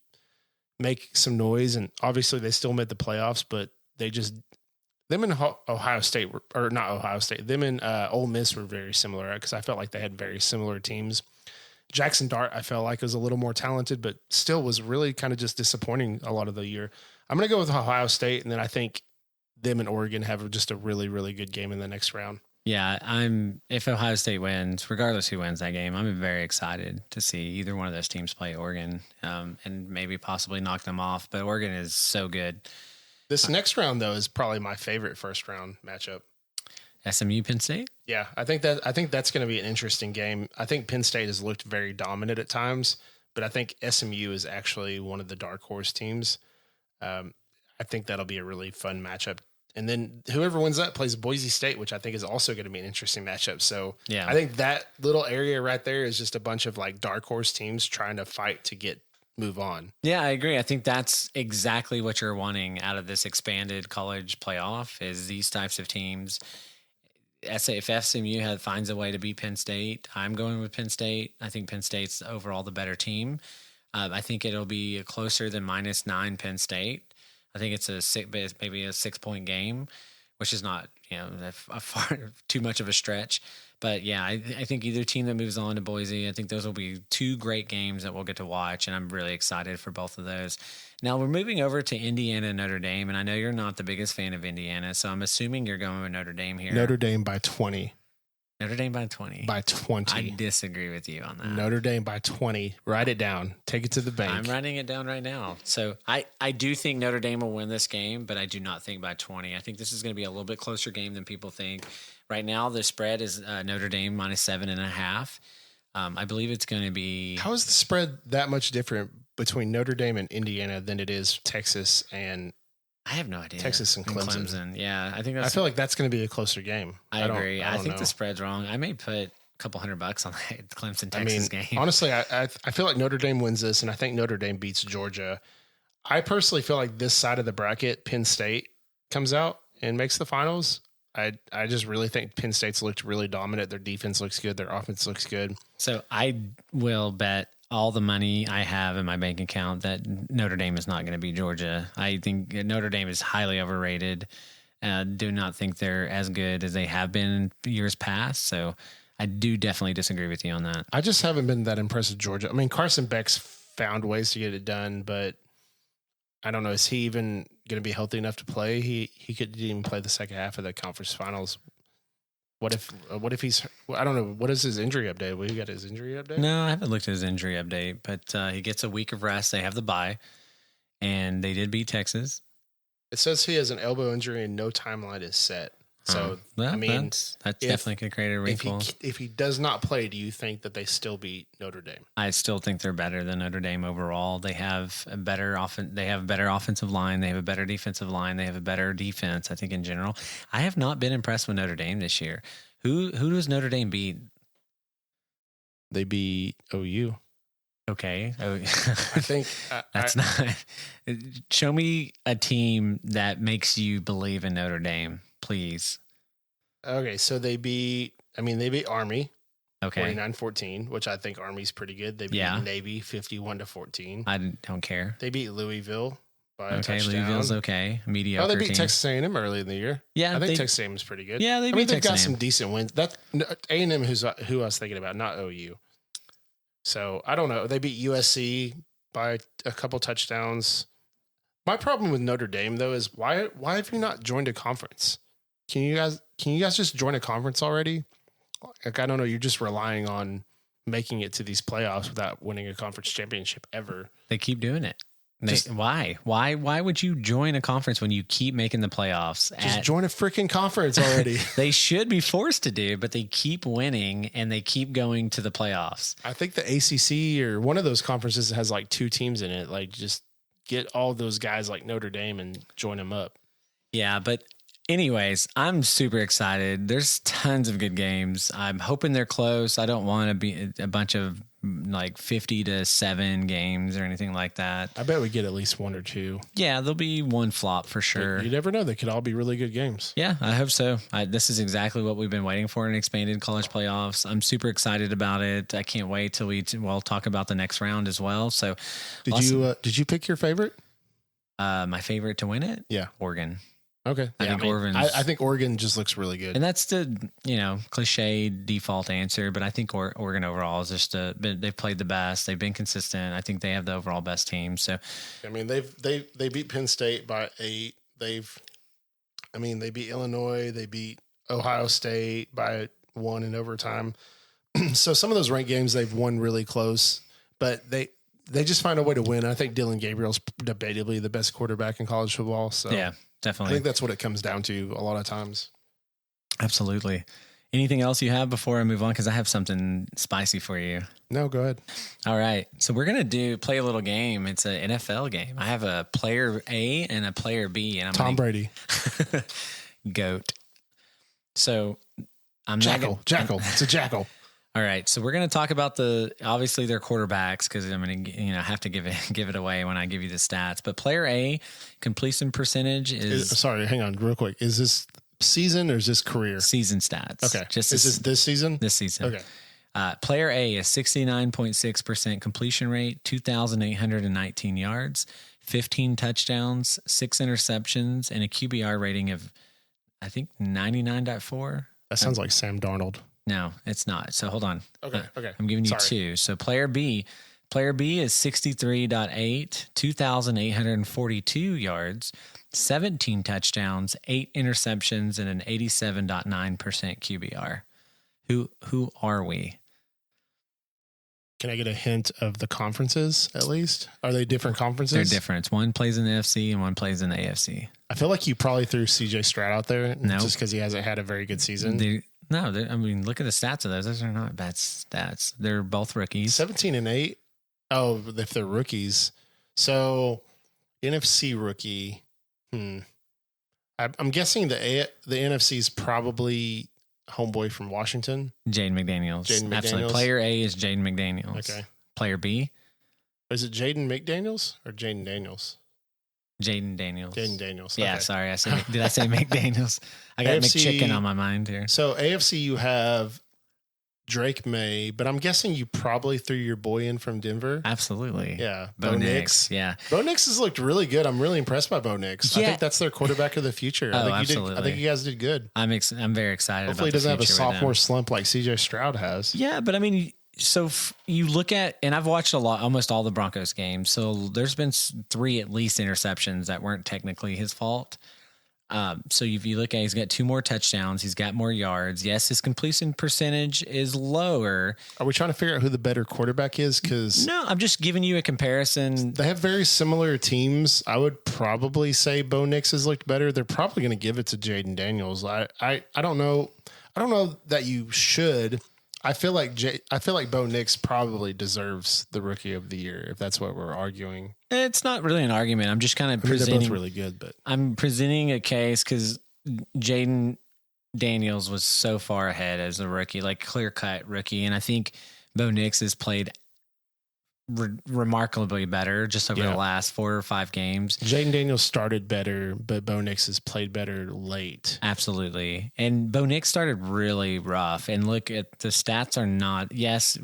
make some noise, and obviously they still made the playoffs, but them and Ohio State or not Ohio State, them and Ole Miss were very similar because I felt like they had very similar teams. Jackson Dart, I felt like was a little more talented, but still was really kind of just disappointing a lot of the year. I'm going to go with Ohio State, and then I think them and Oregon have just a really, really good game in the next round. Yeah, if Ohio State wins, regardless who wins that game, I'm very excited to see either one of those teams play Oregon and maybe possibly knock them off. But Oregon is so good. This next round, though, is probably my favorite first round matchup. SMU Penn State? Yeah, I think that's going to be an interesting game. I think Penn State has looked very dominant at times, but I think SMU is actually one of the dark horse teams. I think that'll be a really fun matchup. And then whoever wins that plays Boise State, which I think is also going to be an interesting matchup. So yeah, I think that little area right there is just a bunch of like dark horse teams trying to fight to move on. Yeah, I agree. I think that's exactly what you're wanting out of this expanded college playoff is these types of teams. If SMU finds a way to beat Penn State, I'm going with Penn State. I think Penn State's overall the better team. I think it'll be closer than -9 Penn State. I think it's maybe a 6-point game, which is not far too much of a stretch. But yeah, I think either team that moves on to Boise, I think those will be two great games that we'll get to watch, and I'm really excited for both of those. Now we're moving over to Indiana and Notre Dame, and I know you're not the biggest fan of Indiana, so I'm assuming you're going with Notre Dame here. Notre Dame by 20. Notre Dame by 20. By 20. I disagree with you on that. Notre Dame by 20. Write it down. Take it to the bank. I'm writing it down right now. So I do think Notre Dame will win this game, but I do not think by 20. I think this is going to be a little bit closer game than people think. Right now, the spread is Notre Dame -7.5. I believe it's going to be. How is the spread that much different between Notre Dame and Indiana than it is Texas and? I have no idea. Texas and Clemson. Yeah, I think I feel like that's going to be a closer game. I agree. I think the spread's wrong. I may put a couple $100 on that Clemson Texas game. Honestly, I feel like Notre Dame wins this, and I think Notre Dame beats Georgia. I personally feel like this side of the bracket, Penn State comes out and makes the finals. I just really think Penn State's looked really dominant. Their defense looks good. Their offense looks good. So I will bet all the money I have in my bank account that Notre Dame is not going to beat Georgia. I think Notre Dame is highly overrated. Do not think they're as good as they have been in years past. So I do definitely disagree with you on that. I just haven't been that impressed with Georgia. I mean, Carson Beck's found ways to get it done, but I don't know. Is he even going to be healthy enough to play? He didn't even play the second half of the conference finals. What if he's? I don't know. What is his injury update? Well, you got his injury update? No, I haven't looked at his injury update, but he gets a week of rest. They have the bye, and they did beat Texas. It says he has an elbow injury and no timeline is set. So, Well, I mean, that's definitely going to create a wrinkle. If he does not play, do you think that they still beat Notre Dame? I still think they're better than Notre Dame overall. They have a better offensive line. They have a better defensive line. They have a better defense, I think, in general. I have not been impressed with Notre Dame this year. Who does Notre Dame beat? They beat OU. Okay. I think that's not. Show me a team that makes you believe in Notre Dame, please. Okay, so they beat Army. Okay. 49-14, which I think Army's pretty good. They beat Navy 51-14. I don't care. They beat Louisville by a touchdown. Louisville's okay. Mediocre. Oh, they beat team. Texas A&M early in the year. Yeah, I think Texas A&M's pretty good. Yeah, they've got some decent wins. That A&M, who I was thinking about, not OU. So I don't know. They beat USC by a couple touchdowns. My problem with Notre Dame though is why have you not joined a conference? Can you guys just join a conference already? Like, I don't know. You're just relying on making it to these playoffs without winning a conference championship ever. They keep doing it. Why? Why would you join a conference when you keep making the playoffs? Just join a freaking conference already. They should be forced to do, but they keep winning and they keep going to the playoffs. I think the ACC or one of those conferences has like 2 teams in it. Like, just get all those guys like Notre Dame and join them up. Yeah, but anyways, I'm super excited. There's tons of good games. I'm hoping they're close. I don't want to be a bunch of like 50-7 games or anything like that. I bet we get at least 1 or 2. Yeah, there'll be one flop for sure. You never know. They could all be really good games. Yeah, I hope so. This is exactly what we've been waiting for in expanded college playoffs. I'm super excited about it. I can't wait till we'll talk about the next round as well. So, did you pick your favorite? My favorite to win it? Yeah, Oregon. Okay. I think Oregon just looks really good. And that's the, cliche default answer, but I think Oregon overall is just they've played the best. They've been consistent. I think they have the overall best team. So, I mean, they beat Penn State by 8. They beat Illinois. They beat Ohio State by 1 in overtime. So some of those ranked games they've won really close, but they just find a way to win. I think Dylan Gabriel's debatably the best quarterback in college football. So yeah. Definitely. I think that's what it comes down to a lot of times. Absolutely. Anything else you have before I move on? Because I have something spicy for you. No, go ahead. All right. So we're going to play a little game. It's an NFL game. I have a player A and a player B. And Tom Brady. GOAT. So I'm Jackal. It's a jackal. All right, so we're going to talk about obviously their quarterbacks because I'm going to have to give it away when I give you the stats. But player A completion percentage is sorry, hang on, real quick. Is this season or is this career? Season stats. Okay, is this season? This season. Okay. Player A is 69.6% completion rate, 2,819 yards, 15 touchdowns, 6 interceptions, and a QBR rating of I think 99.4. That sounds like Sam Darnold. No, it's not. So hold on. Okay. I'm giving you 2. So player B is 63.8, 2,842 yards, 17 touchdowns, 8 interceptions, and an 87.9% QBR. Who are we? Can I get a hint of the conferences at least? Are they different conferences? They're different. One plays in the NFC and one plays in the AFC. I feel like you probably threw CJ Stroud out there nope. just because he hasn't had a very good season. No, I mean, look at the stats of those. Those are not bad stats. They're both rookies. 17-8. Oh, if they're rookies. So, NFC rookie. I'm guessing the NFC is probably homeboy from Washington. Jaden McDaniels. Absolutely. Player A is Jaden McDaniels. Okay. Player B. Is it Jaden McDaniels or Jaden Daniels? Jaden Daniels. Jaden Daniels. Yeah, okay. Sorry. Did I say McDaniels? I got AFC, McChicken on my mind here. So AFC, you have Drake May, but I'm guessing you probably threw your boy in from Denver. Absolutely. Yeah. Bo Nix. Yeah. Bo Nix has looked really good. I'm really impressed by Bo Nix. Yeah. I think that's their quarterback of the future. Absolutely. I think you guys did good. I'm very excited. Hopefully, he doesn't have a sophomore slump like CJ Stroud has. Yeah, but I mean, so you look at, and I've watched almost all the Broncos games. So there's been 3 at least interceptions that weren't technically his fault. So if you look at, he's got 2 more touchdowns. He's got more yards. Yes, his completion percentage is lower. Are we trying to figure out who the better quarterback is? Because no, I'm just giving you a comparison. They have very similar teams. I would probably say Bo Nix has looked better. They're probably going to give it to Jaden Daniels. I don't know. I don't know that you should. I feel like Bo Nix probably deserves the Rookie of the Year, if that's what we're arguing. It's not really an argument. I'm just kind of presenting. They're both really good, but I'm presenting a case because Jaden Daniels was so far ahead as a rookie, like clear-cut rookie, and I think Bo Nix has played remarkably better just over the last 4 or 5 games. Jaden Daniels started better, but Bo Nix has played better late. Absolutely. And Bo Nix started really rough. And look at the stats are not, yes,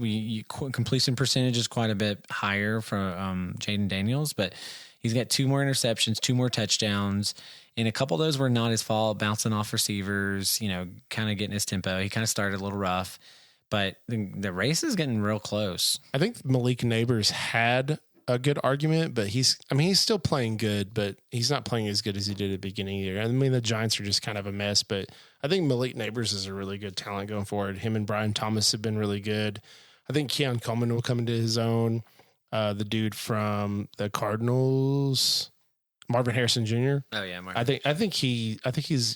completion percentage is quite a bit higher for Jaden Daniels, but he's got 2 more interceptions, 2 more touchdowns. And a couple of those were not his fault, bouncing off receivers, kind of getting his tempo. He kind of started a little rough. But the race is getting real close. I think Malik Neighbors had a good argument, but he's still playing good, but he's not playing as good as he did at the beginning of the year. I mean, the Giants are just kind of a mess, but I think Malik Neighbors is a really good talent going forward. Him and Brian Thomas have been really good. I think Keon Coleman will come into his own. The dude from the Cardinals, Marvin Harrison Jr. Oh yeah, Marvin. I think he's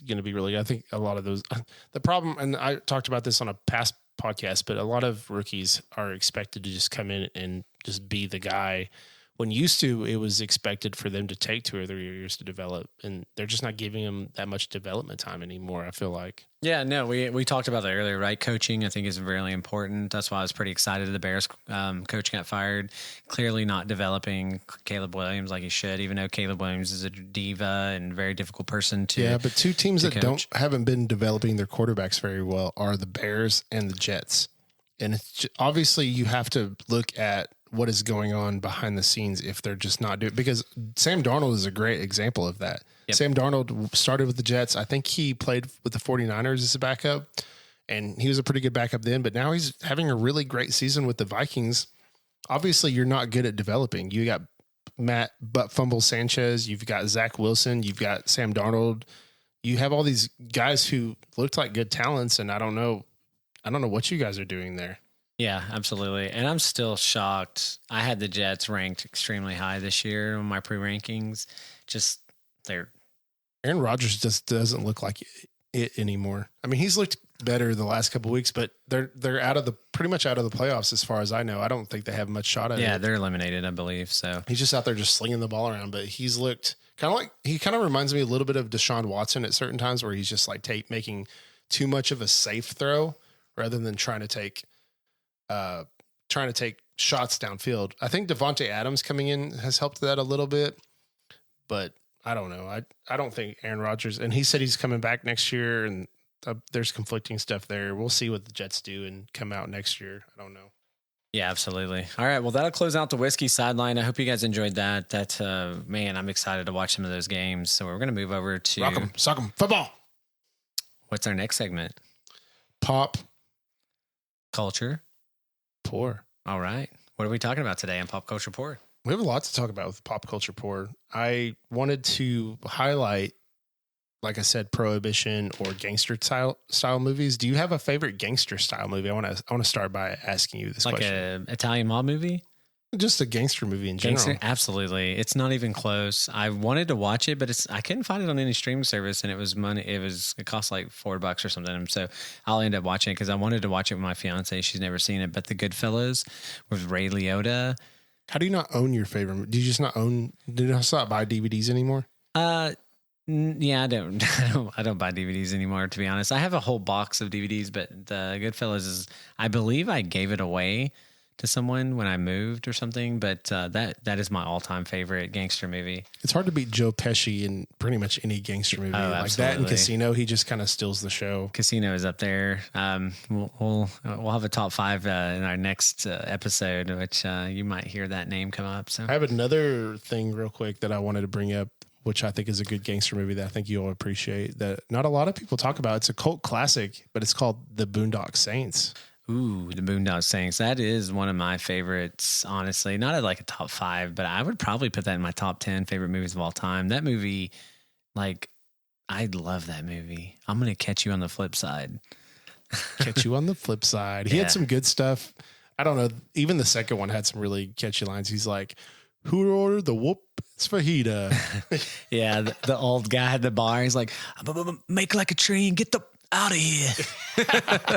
going to be really good. I think a lot of those. The problem, and I talked about this on a past podcast, but a lot of rookies are expected to just come in and just be the guy, when used to it was expected for them to take 2 or 3 years to develop, and they're just not giving them that much development time anymore, I feel like. Yeah, no, we talked about that earlier, right? Coaching, I think, is really important. That's why I was pretty excited the Bears coach got fired. Clearly not developing Caleb Williams like he should, even though Caleb Williams is a diva and very difficult person to Yeah, but 2 teams that coach. haven't been developing their quarterbacks very well are the Bears and the Jets. And it's obviously you have to look at what is going on behind the scenes if they're just not doing, because Sam Darnold is a great example of that. Yep. Sam Darnold started with the Jets. I think he played with the 49ers as a backup, and he was a pretty good backup then, but now he's having a really great season with the Vikings. Obviously, you're not good at developing. You got Matt Butt Fumble Sanchez, you've got Zach Wilson, you've got Sam Darnold. You have all these guys who looked like good talents, and I don't know what you guys are doing there. Yeah, absolutely. And I'm still shocked. I had the Jets ranked extremely high this year on my pre-rankings. Just Aaron Rodgers just doesn't look like it anymore. I mean, he's looked better the last couple of weeks, but they're pretty much out of the playoffs as far as I know. I don't think they have much shot at it. Yeah, they're eliminated, I believe. So he's just out there just slinging the ball around, but he's looked he kind of reminds me a little bit of Deshaun Watson at certain times, where he's just like making too much of a safe throw rather than trying to take shots downfield. I think Devontae Adams coming in has helped that a little bit, but I don't know. I don't think Aaron Rodgers, and he said he's coming back next year, and there's conflicting stuff there. We'll see what the Jets do and come out next year. I don't know. Yeah, absolutely. All right. Well, that'll close out the whiskey sideline. I hope you guys enjoyed that. Man, I'm excited to watch some of those games. So we're going to move over to Rock 'em, sock 'em, football. What's our next segment? Pop culture. Pour. All right. What are we talking about today on Pop Culture Pour? We have a lot to talk about with Pop Culture Pour. I wanted to highlight, like I said, Prohibition or gangster style movies. Do you have a favorite gangster style movie? I want to start by asking you this question. Like an Italian mob movie? Just a gangster movie in general. Absolutely. It's not even close. I wanted to watch it, but I couldn't find it on any streaming service, and it was money. It cost like $4 or something. So I'll end up watching it because I wanted to watch it with my fiance. She's never seen it, but The Goodfellas with Ray Liotta. How do you not own your favorite? Do you just not own? Do you not buy DVDs anymore? Yeah, I don't buy DVDs anymore, to be honest. I have a whole box of DVDs, but The Goodfellas I believe I gave it away to someone when I moved or something, but that is my all-time favorite gangster movie. It's hard to beat Joe Pesci in pretty much any gangster movie. Oh, like that and Casino, he just kind of steals the show. Casino is up there. We'll have a top 5 in our next episode, which you might hear that name come up. So I have another thing real quick that I wanted to bring up, which I think is a good gangster movie that I think you'll appreciate, that not a lot of people talk about. It's a cult classic, but it's called The Boondock Saints. Ooh, The Boondock Saints. That is one of my favorites, honestly. Not at like a top 5, but I would probably put that in my top 10 favorite movies of all time. That movie, like, I love that movie. I'm going to catch you on the flip side. Catch you on the flip side. He had some good stuff. I don't know. Even the second one had some really catchy lines. He's like, "Who ordered the whoop fajita?" Yeah, the old guy at the bar. He's like, "Make like a tree and get the out of here."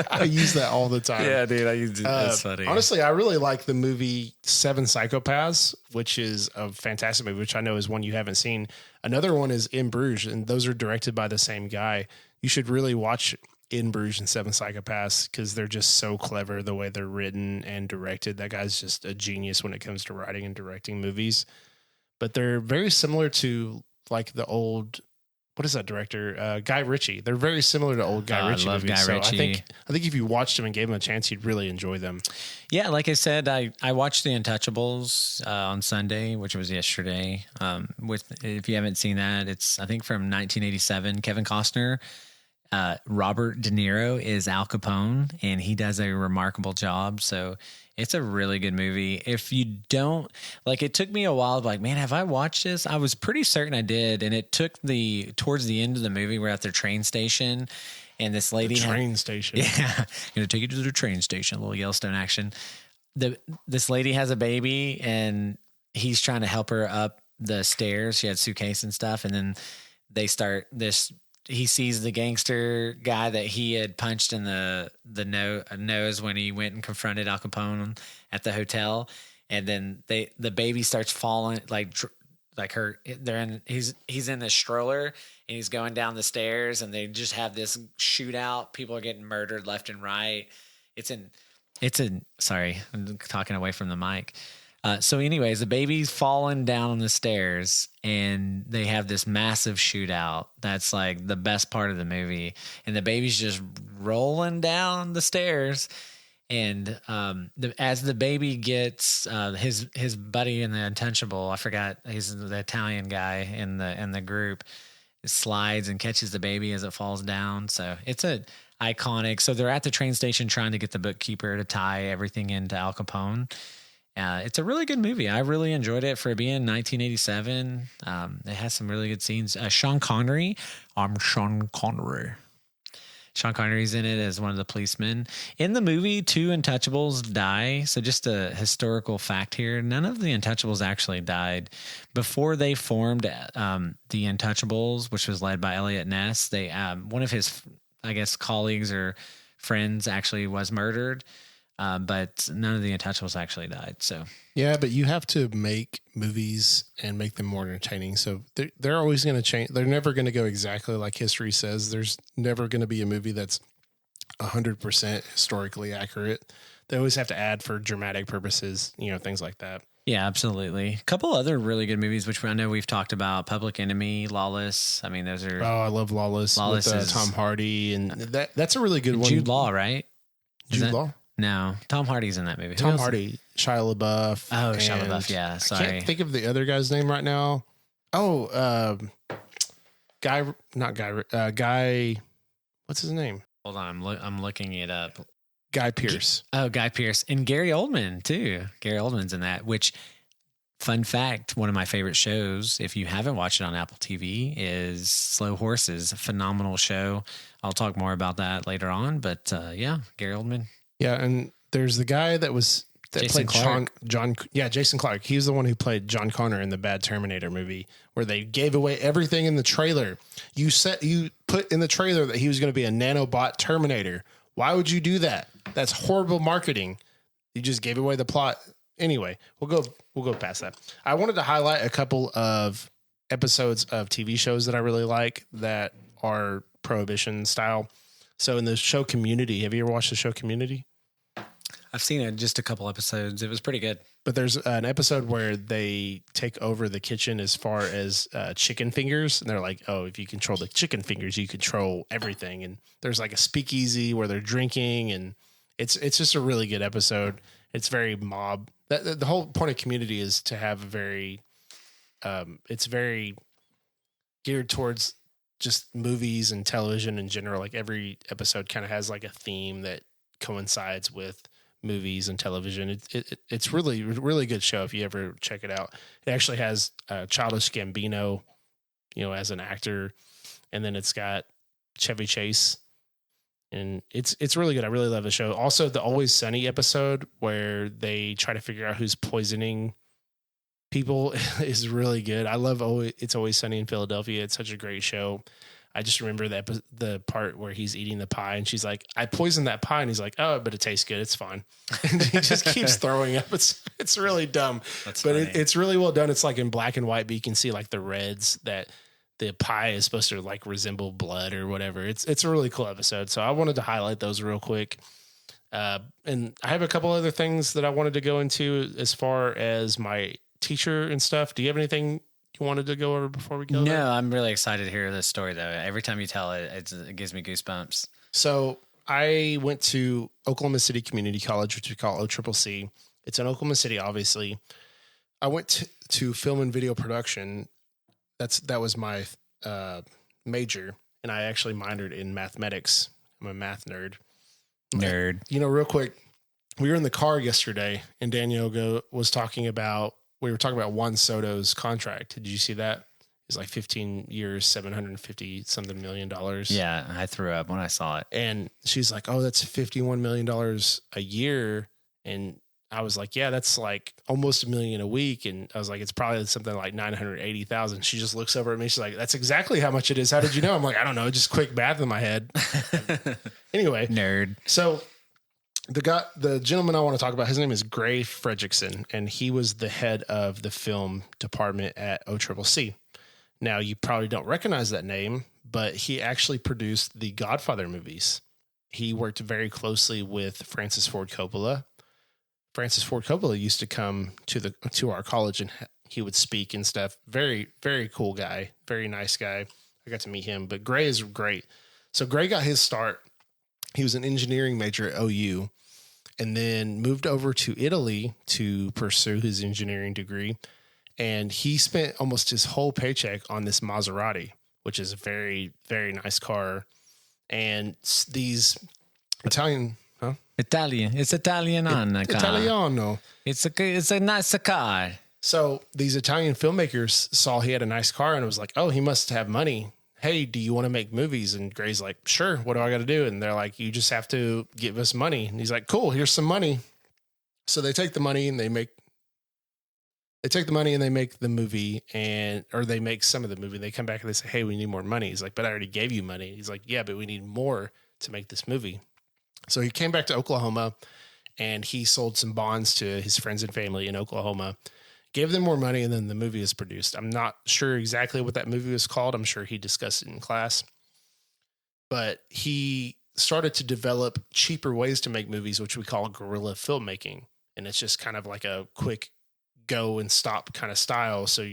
I use that all the time. Yeah, dude, I use it. That's funny. Honestly, I really like the movie Seven Psychopaths, which is a fantastic movie, which I know is one you haven't seen. Another one is In Bruges, and those are directed by the same guy. You should really watch In Bruges and Seven Psychopaths because they're just so clever the way they're written and directed. That guy's just a genius when it comes to writing and directing movies. But they're very similar to like the old, what is that director? Guy Ritchie. They're very similar to old Guy Ritchie movies. Guy Ritchie. I think if you watched them and gave them a chance, you'd really enjoy them. Yeah, like I said, I watched The Untouchables on Sunday, which was yesterday. If you haven't seen that, it's I think from 1987. Kevin Costner. Robert De Niro is Al Capone, and he does a remarkable job. So it's a really good movie. If you don't like, it took me a while. Like, man, have I watched this? I was pretty certain I did, and it took towards the end of the movie. We're at the train station, and this lady station. Yeah, gonna take you to the train station. A little Yellowstone action. This lady has a baby, and he's trying to help her up the stairs. She had a suitcase and stuff, and then they start this. He sees the gangster guy that he had punched in the nose when he went and confronted Al Capone at the hotel, and then the baby starts falling like her. He's in this stroller and he's going down the stairs, and they just have this shootout. People are getting murdered left and right. Sorry, I'm talking away from the mic. So anyways, the baby's falling down the stairs, and they have this massive shootout. That's like the best part of the movie. And the baby's just rolling down the stairs. And as the baby gets his buddy in the Untouchable, I forgot, he's the Italian guy in the group, slides and catches the baby as it falls down. So it's a iconic. So they're at the train station trying to get the bookkeeper to tie everything into Al Capone. It's a really good movie. I really enjoyed it for being 1987. It has some really good scenes. Sean Connery. I'm Sean Connery. Sean Connery's in it as one of the policemen. In the movie, 2 Untouchables die. So just a historical fact here. None of the Untouchables actually died. Before they formed the Untouchables, which was led by Elliot Ness, one of his, I guess, colleagues or friends actually was murdered. But none of the Untouchables actually died. So yeah, but you have to make movies and make them more entertaining. So they're always going to change. They're never going to go exactly like history says. There's never going to be a movie that's 100% historically accurate. They always have to add for dramatic purposes, things like that. Yeah, absolutely. A couple other really good movies, which I know we've talked about: Public Enemy, Lawless. I mean, those are. Oh, I love Lawless. Lawless with Tom Hardy, and that's a really good one. Jude Law, right? Jude Law. No, Tom Hardy's in that movie. Tom Shia LaBeouf. Oh, Shia LaBeouf. Yeah, sorry. I can't think of the other guy's name right now. Oh, Guy. What's his name? Hold on, I'm looking it up. Guy Pearce. Guy Pearce and Gary Oldman too. Gary Oldman's in that. Which, fun fact, one of my favorite shows, if you haven't watched it on Apple TV, is Slow Horses. A phenomenal show. I'll talk more about that later on. But yeah, Gary Oldman. Yeah, and there's the guy that Jason played Clarke. Jason Clarke. He was the one who played John Connor in the Bad Terminator movie, where they gave away everything in the trailer. You put in the trailer that he was going to be a nanobot Terminator. Why would you do that? That's horrible marketing. You just gave away the plot. Anyway, we'll go past that. I wanted to highlight a couple of episodes of TV shows that I really like that are Prohibition style. So in the show Community, have you ever watched the show Community? I've seen it, just a couple episodes. It was pretty good. But there's an episode where they take over the kitchen as far as chicken fingers. And they're like, oh, if you control the chicken fingers, you control everything. And there's like a speakeasy where they're drinking. And it's just a really good episode. It's very mob. The whole point of Community is to have it's very geared towards just movies and television in general. Like every episode kind of has like a theme that coincides with movies and television. It's really, really good show if you ever check it out. It actually has Childish Gambino, as an actor, and then it's got Chevy Chase, and it's really good. I really love the show. Also, the Always Sunny episode where they try to figure out who's poisoning people is really good. I love It's Always Sunny in Philadelphia. It's such a great show. I just remember the part where he's eating the pie and she's like, I poisoned that pie. And he's like, oh, but it tastes good. It's fine. And he just keeps throwing up. It's really dumb, but it's really well done. It's like in black and white, but you can see like the reds that the pie is supposed to like resemble blood or whatever. It's a really cool episode. So I wanted to highlight those real quick. And I have a couple other things that I wanted to go into as far as my teacher and stuff. Do you have anything you wanted to go over before we go? No, I'm really excited to hear this story though. Every time you tell it, it gives me goosebumps. So I went to Oklahoma City Community College, which we call OCCC. It's in Oklahoma City, obviously. I went to film and video production. That was my major, and I actually minored in mathematics. I'm a math nerd. You know, real quick, we were in the car yesterday, and Daniel was talking about. We were talking about Juan Soto's contract. Did you see that? It's like 15 years, $750 something million. Yeah, I threw up when I saw it. And she's like, "Oh, that's $51 million a year." And I was like, "Yeah, that's like almost $1 million a week." And I was like, "It's probably something like 980,000." She just looks over at me. She's like, "That's exactly how much it is. How did you know?" I'm like, "I don't know. Just quick math in my head." Anyway, nerd. So the gentleman I want to talk about, his name is Gray Frederickson, and he was the head of the film department at OCCC. Now, you probably don't recognize that name, but he actually produced the Godfather movies. He worked very closely with Francis Ford Coppola. Francis Ford Coppola used to come to our college, and he would speak and stuff. Very, very cool guy. Very nice guy. I got to meet him, but Gray is great. So Gray got his start. He was an engineering major at OU and then moved over to Italy to pursue his engineering degree. And he spent almost his whole paycheck on this Maserati, which is a very, very nice car. And these Italian, huh? Italian. It's Italiano. It's a nice car. So these Italian filmmakers saw he had a nice car and was like, oh, he must have money. Hey, do you want to make movies? And Gray's like, sure. What do I got to do? And they're like, you just have to give us money. And he's like, cool, here's some money. So they take the money and they make the movie, or they make some of the movie. They come back and they say, hey, we need more money. He's like, but I already gave you money. He's like, yeah, but we need more to make this movie. So he came back to Oklahoma and he sold some bonds to his friends and family in Oklahoma, gave them more money, and then the movie is produced. I'm not sure exactly what that movie was called. I'm sure he discussed it in class. But he started to develop cheaper ways to make movies, which we call guerrilla filmmaking. And it's just kind of like a quick go and stop kind of style. So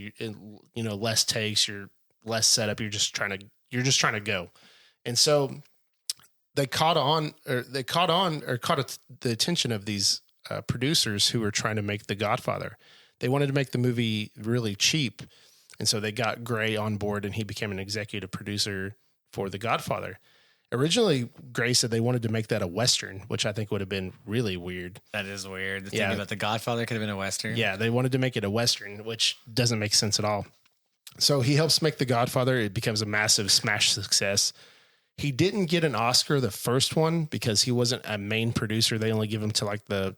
less takes, you're less setup. You're just trying to go. And so they caught the attention of these producers who were trying to make The Godfather. They wanted to make the movie really cheap. And so they got Gray on board and he became an executive producer for The Godfather. Originally, Gray said they wanted to make that a Western, which I think would have been really weird. That is weird. The thing about The Godfather could have been a Western. Yeah, they wanted to make it a Western, which doesn't make sense at all. So he helps make The Godfather. It becomes a massive smash success. He didn't get an Oscar the first one because he wasn't a main producer. They only give him to like the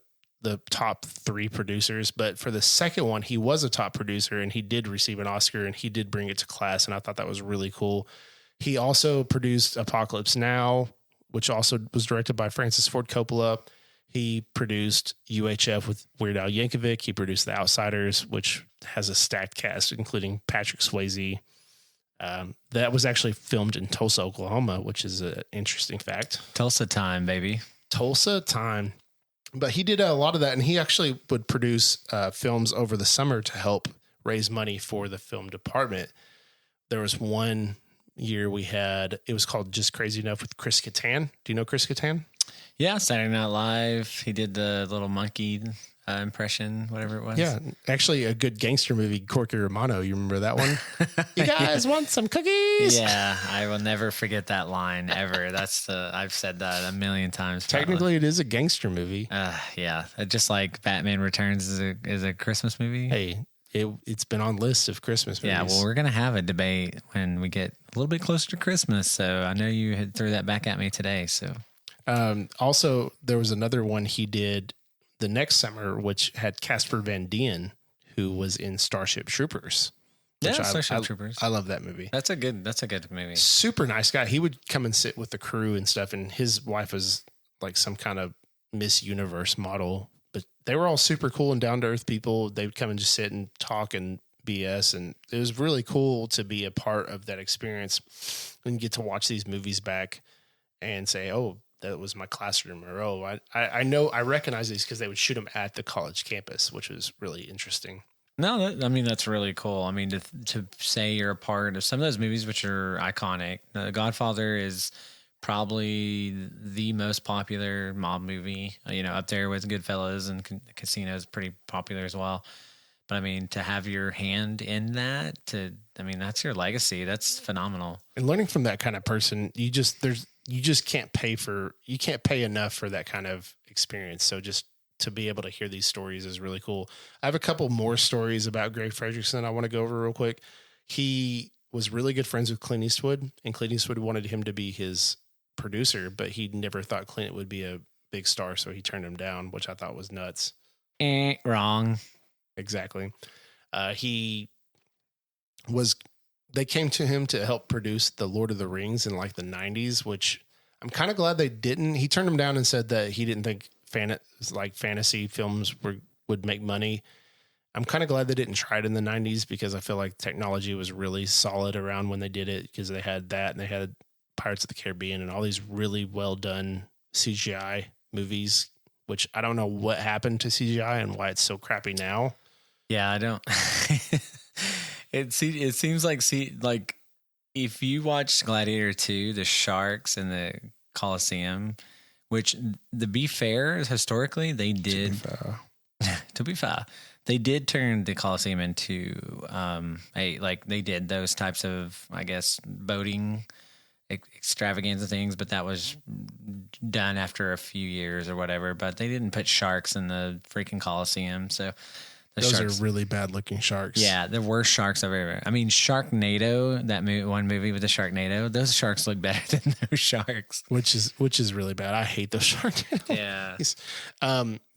top 3 producers. But for the second one, he was a top producer and he did receive an Oscar and he did bring it to class. And I thought that was really cool. He also produced Apocalypse Now, which also was directed by Francis Ford Coppola. He produced UHF with Weird Al Yankovic. He produced The Outsiders, which has a stacked cast, including Patrick Swayze. That was actually filmed in Tulsa, Oklahoma, which is an interesting fact. Tulsa time, baby. Tulsa time. But he did a lot of that, and he actually would produce films over the summer to help raise money for the film department. There was one year it was called Just Crazy Enough with Chris Kattan. Do you know Chris Kattan? Yeah, Saturday Night Live. He did the little monkey impression, whatever it was. Yeah, actually a good gangster movie, Corky Romano. You remember that one? You guys want some cookies? Yeah, I will never forget that line ever. I've said that a million times. Technically, it is a gangster movie. Yeah, just like Batman Returns is a Christmas movie. Hey, it's been on lists of Christmas movies. Yeah, well, we're gonna have a debate when we get a little bit closer to Christmas. So I know you had threw that back at me today. So also, there was another one he did the next summer, which had Casper Van Dien, who was in Starship Troopers. Starship Troopers. I love that movie. That's a good movie. Super nice guy. He would come and sit with the crew and stuff, and his wife was like some kind of Miss Universe model. But they were all super cool and down to earth people. They would come and just sit and talk and BS, and it was really cool to be a part of that experience and get to watch these movies back and say, "Oh, that was my classroom," or "Oh, I know I recognize these," because they would shoot them at the college campus, which was really interesting. No, that's really cool. I mean, to say you're a part of some of those movies, which are iconic. The Godfather is probably the most popular mob movie, up there with Goodfellas, and Casino is pretty popular as well. But I mean, to have your hand in that, that's your legacy. That's phenomenal. And learning from that kind of person, you just can't pay enough for that kind of experience. So just to be able to hear these stories is really cool. I have a couple more stories about Gray Frederickson I want to go over real quick. He was really good friends with Clint Eastwood, and Clint Eastwood wanted him to be his producer, but he never thought Clint would be a big star, so he turned him down, which I thought was nuts. Wrong. Exactly. They came to him to help produce the Lord of the Rings in like the 90s, which I'm kind of glad they didn't. He turned him down and said that he didn't think fantasy films would make money. I'm kind of glad they didn't try it in the 90s, because I feel like technology was really solid around when they did it, because they had that and they had Pirates of the Caribbean and all these really well done CGI movies, which I don't know what happened to CGI and why it's so crappy now. Yeah, I don't. It seems like if you watch Gladiator 2, the sharks in the Colosseum, which, to be fair, historically they did. To be fair, they did turn the Colosseum into they did those types of, I guess, boating extravaganza things, but that was done after a few years or whatever. But they didn't put sharks in the freaking Colosseum, so. Those are really bad looking sharks. Yeah, the worst sharks I've ever. I mean, Sharknado, that one movie with the Sharknado, those sharks look better than those sharks. Which is really bad. I hate those Sharknado. Yeah.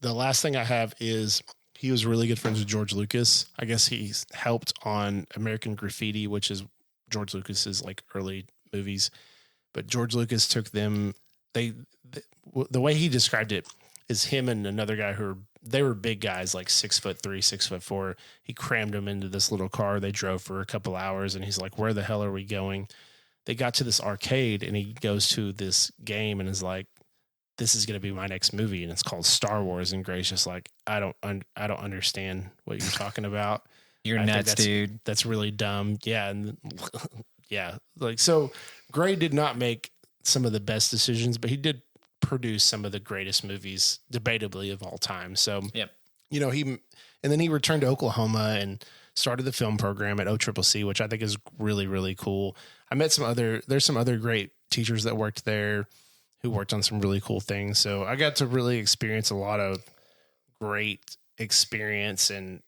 The last thing I have is he was really good friends with George Lucas. I guess he's helped on American Graffiti, which is George Lucas's like early movies. But George Lucas took them. The way he described it is him and another guy they were big guys, like 6'3", 6'4". He crammed them into this little car. They drove for a couple hours, and he's like, "Where the hell are we going?" They got to this arcade, and he goes to this game and is like, "This is going to be my next movie," and it's called Star Wars. And Gray's just like, "I don't understand what you're talking about. You're nuts, dude. That's really dumb." Yeah, and yeah, so Gray did not make some of the best decisions, but he did produce some of the greatest movies, debatably, of all time. So, yep. And then he returned to Oklahoma and started the film program at OCCC, which I think is really, really cool. I met there's some other great teachers that worked there who worked on some really cool things. So I got to really experience a lot of great experience, and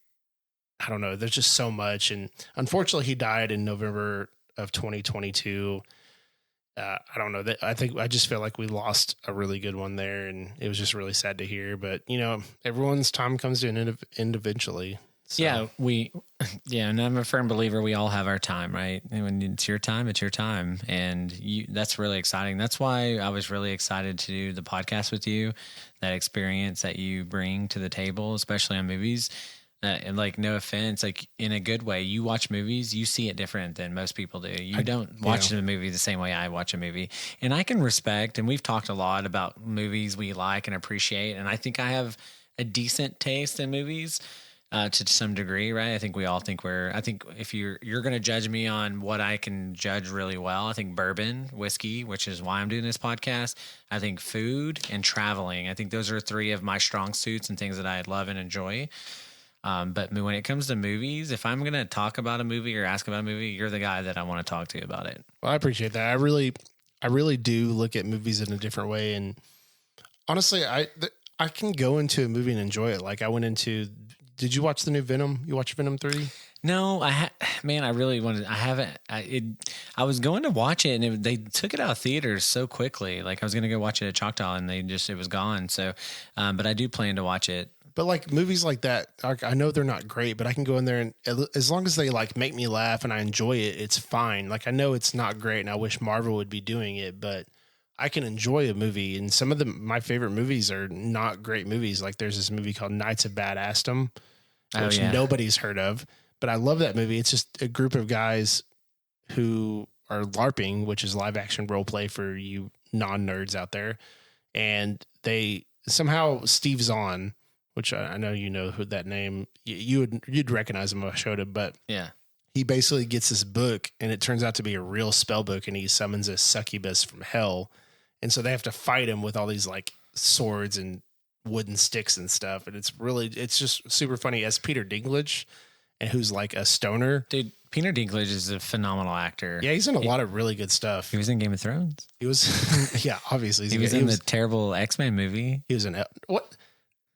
I don't know, there's just so much. And unfortunately he died in November of 2022. I don't know that. I just feel like we lost a really good one there, and it was just really sad to hear. But everyone's time comes to an end eventually. So. Yeah, and I'm a firm believer we all have our time, right? And when it's your time, it's your time, and that's really exciting. That's why I was really excited to do the podcast with you. That experience that you bring to the table, especially on movies. And like, no offense, like in a good way, you watch movies, you see it different than most people do. You don't watch a movie the same way I watch a movie. And I can respect, and we've talked a lot about movies we like and appreciate. And I think I have a decent taste in movies to some degree, right? I think we all think I think if you're going to judge me on what I can judge really well, I think bourbon, whiskey, which is why I'm doing this podcast. I think food and traveling. I think those are three of my strong suits and things that I love and enjoy. But when it comes to movies, if I'm going to talk about a movie or ask about a movie, you're the guy that I want to talk to about it. Well, I appreciate that. I really do look at movies in a different way. And honestly, I can go into a movie and enjoy it. Like I went into Did you watch the new Venom? You watch Venom 3? No, man, I really wanted. I haven't. I was going to watch it, and they took it out of theaters so quickly. Like I was going to go watch it at Choctaw, and it was gone. So, but I do plan to watch it. But like movies like that, I know they're not great, but I can go in there and as long as they like make me laugh and I enjoy it, it's fine. Like I know it's not great, and I wish Marvel would be doing it, but I can enjoy a movie. And some of my favorite movies are not great movies. Like there's this movie called Knights of Badassdom, which nobody's heard of. But I love that movie. It's just a group of guys who are LARPing, which is live action role play for you non-nerds out there. And they somehow Steve Zahn, which I know you know who that name, you'd recognize him if I showed him, but yeah, he basically gets this book and it turns out to be a real spell book, and he summons a succubus from hell. And so they have to fight him with all these like swords and wooden sticks and stuff. And it's just super funny as Peter Dinklage, and who's like a stoner. Dude, Peter Dinklage is a phenomenal actor. Yeah, he's in a lot of really good stuff. He was in Game of Thrones. He was, yeah, obviously. He was in the terrible X-Men movie. He was in what?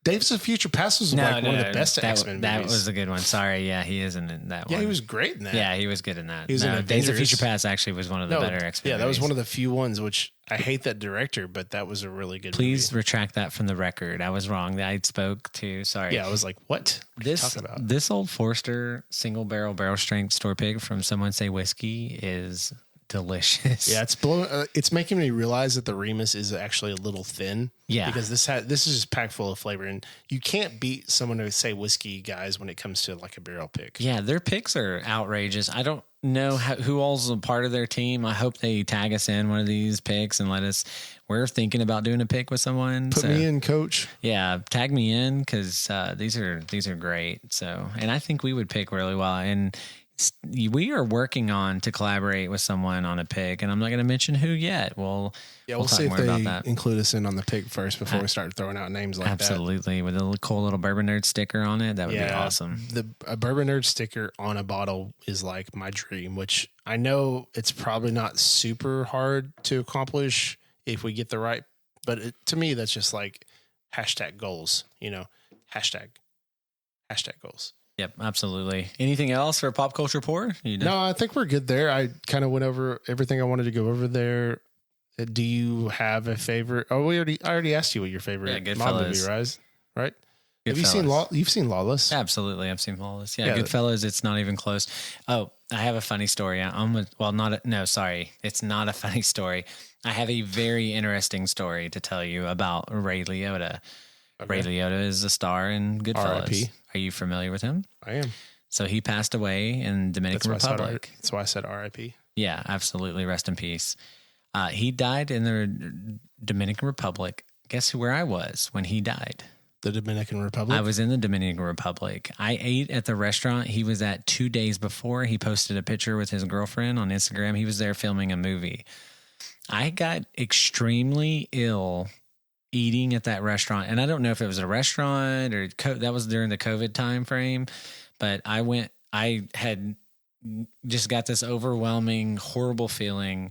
Days of Future Past was one of the best X-Men movies. That was a good one. Sorry, yeah, he is in that one. Yeah, he was great in that. Yeah, he was good in that. He was in Days of Future Past actually was one of the better X-Men. Yeah, that was one of the few ones, which I hate that director, but that was a really good Please movie. retract that from the record. I was wrong. I spoke to, sorry. Yeah, I was like, what are you talking about? This Old Forester barrel strength store pig from Someone Say Whiskey is delicious. Yeah, it's making me realize that the Remus is actually a little thin. Yeah, because this is just packed full of flavor, and you can't beat Someone to Say Whiskey guys when it comes to like a barrel pick. Yeah, their picks are outrageous. I don't know who all's a part of their team. I hope they tag us in one of these picks and let us. We're thinking about doing a pick with someone. Put me in, coach. Yeah, tag me in because these are great. So, and I think we would pick really well. And we are working on to collaborate with someone on a pick, and I'm not going to mention who yet. We'll see if they include us in on the pick first before we start throwing out names like that. Absolutely, with a cool little Bourbon Nerd sticker on it. That would be awesome. A Bourbon Nerd sticker on a bottle is like my dream, which I know it's probably not super hard to accomplish if we get the right, but to me, that's just like hashtag goals, hashtag goals. Yep, absolutely. Anything else for Pop Culture Pour? No, I think we're good there. I kind of went over everything I wanted to go over there. Do you have a favorite? Oh, I already asked you what your favorite mob movie was, right? Have you seen You've seen Lawless? Absolutely, I've seen Lawless. Yeah, Goodfellas. It's not even close. Oh, I have a funny story. It's not a funny story. I have a very interesting story to tell you about Ray Liotta. Okay. Ray Liotta is a star in Goodfellas. R.I.P. Are you familiar with him? I am. So he passed away in Dominican Republic. That's why I said R.I.P. Yeah, absolutely. Rest in peace. He died in the Dominican Republic. Guess where I was when he died? The Dominican Republic? I was in the Dominican Republic. I ate at the restaurant he was at 2 days before. He posted a picture with his girlfriend on Instagram. He was there filming a movie. I got extremely ill eating at that restaurant. And I don't know if it was a restaurant or that was during the COVID time frame, but I had just got this overwhelming, horrible feeling.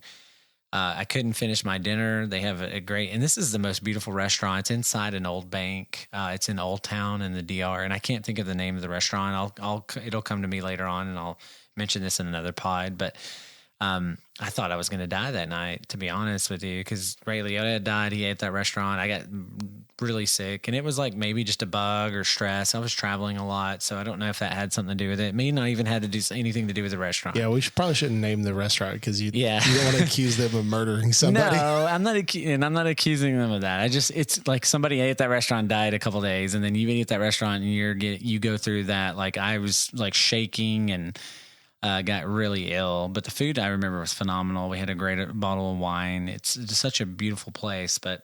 I couldn't finish my dinner. They have a great, and this is the most beautiful restaurant. It's inside an old bank. It's in Old Town in the DR, and I can't think of the name of the restaurant. It'll come to me later on, and I'll mention this in another pod. But I thought I was going to die that night, to be honest with you, because Ray Liotta had died. He ate at that restaurant. I got really sick, and it was like maybe just a bug or stress. I was traveling a lot, so I don't know if that had something to do with it. It may not even had to do anything to do with the restaurant. Yeah, we probably shouldn't name the restaurant because you don't want to accuse them of murdering somebody. No, I'm not accusing them of that. It's like somebody ate at that restaurant, died a couple of days, and then you eat at that restaurant and you go through that. Like I was like shaking and got really ill, but the food I remember was phenomenal. We had a great bottle of wine. It's just such a beautiful place. But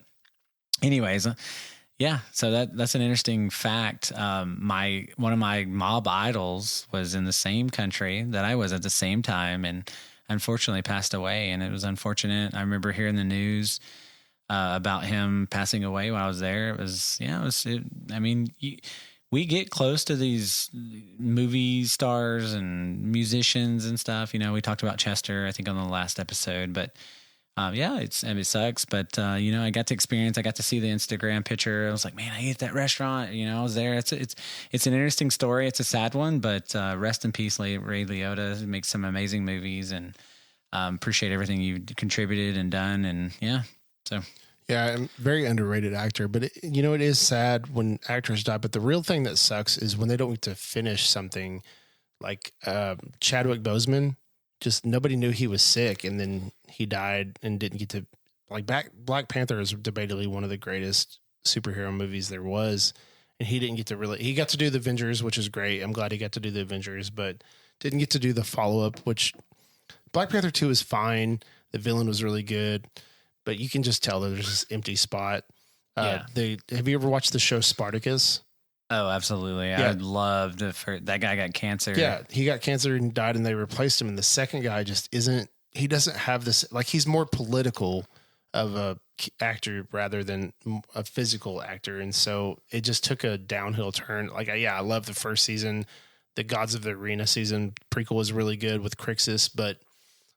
anyways, so that's an interesting fact. One of my mob idols was in the same country that I was at the same time, and unfortunately passed away. And it was unfortunate. I remember hearing the news about him passing away while I was there. We get close to these movie stars and musicians and stuff. We talked about Chester, I think, on the last episode, but Yeah, it sucks, but I got to see the Instagram picture. I was like, man, I ate that restaurant. I was there. It's an interesting story. It's a sad one, but rest in peace, Ray Liotta. He makes some amazing movies, and appreciate everything you contributed and done. And yeah, so. Yeah, I'm very underrated actor, but it is sad when actors die. But the real thing that sucks is when they don't get to finish something. Like Chadwick Boseman, just nobody knew he was sick, and then he died and didn't get to Black Panther is debatably one of the greatest superhero movies there was, and he didn't get to he got to do the Avengers, which is great. I'm glad he got to do the Avengers, but didn't get to do the follow up, which Black Panther 2 is fine. The villain was really good, but you can just tell that there's this empty spot. Have you ever watched the show Spartacus? Oh, absolutely. Yeah. I'd love that guy got cancer. Yeah, he got cancer and died, and they replaced him. And the second guy just he doesn't have this, he's more political of a actor rather than a physical actor. And so it just took a downhill turn. I love the first season. The Gods of the Arena season prequel was really good with Crixus, but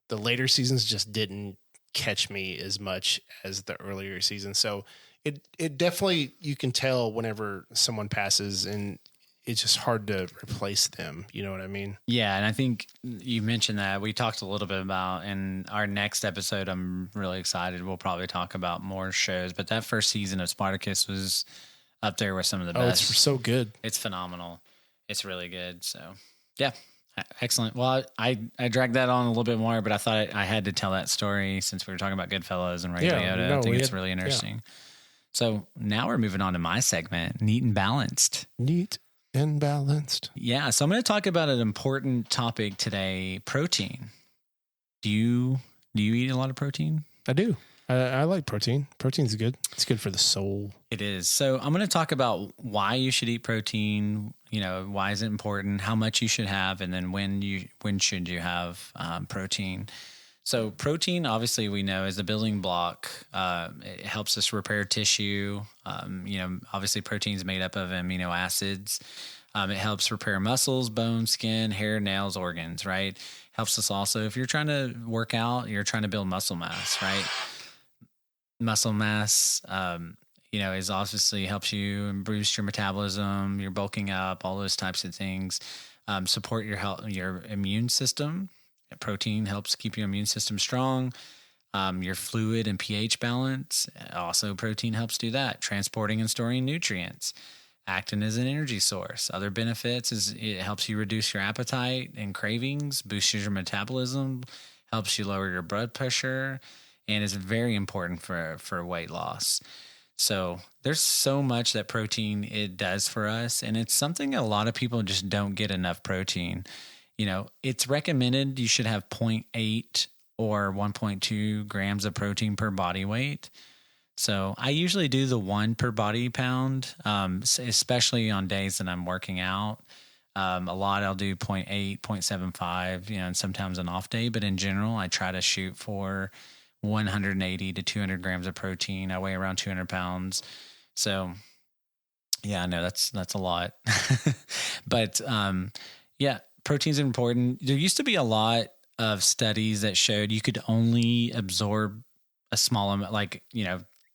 the later seasons just didn't catch me as much as the earlier seasons. So it definitely, you can tell whenever someone passes, and it's just hard to replace them. You know what I mean? Yeah. And I think you mentioned that we talked a little bit about in our next episode. I'm really excited. We'll probably talk about more shows, but that first season of Spartacus was up there with some of the best. It's so good. It's phenomenal. It's really good. So yeah. Excellent. Well, I dragged that on a little bit more, but I thought I had to tell that story since we were talking about Goodfellas and Ray Liotta. I think it's really interesting. Yeah. So now we're moving on to my segment, Neat and Balanced. Neat and Balanced. Yeah. So I'm going to talk about an important topic today, protein. Do you eat a lot of protein? I do. I like protein. Protein's good. It's good for the soul. It is. So I'm going to talk about why you should eat protein. Why is it important? How much you should have, and then when should you have protein? So protein, obviously, we know is the building block. It helps us repair tissue. Obviously, protein is made up of amino acids. It helps repair muscles, bones, skin, hair, nails, organs. Right. Helps us also if you're trying to work out, you're trying to build muscle mass. Right. Muscle mass, is obviously helps you boost your metabolism, you're bulking up, all those types of things. Support your health, your immune system. Protein helps keep your immune system strong. Your fluid and pH balance. Also, protein helps do that. Transporting and storing nutrients. Acting as an energy source. Other benefits is it helps you reduce your appetite and cravings, boosts your metabolism, helps you lower your blood pressure, and is very important for weight loss. So there's so much that protein it does for us, and it's something a lot of people just don't get enough protein. It's recommended you should have 0.8 or 1.2 grams of protein per body weight. So I usually do the 1 per body pound, especially on days that I'm working out. A lot I'll do 0.8, 0.75, and sometimes an off day. But in general, I try to shoot for 180 to 200 grams of protein. I weigh around 200 pounds. So yeah, I know that's a lot, but, protein's important. There used to be a lot of studies that showed you could only absorb a small amount,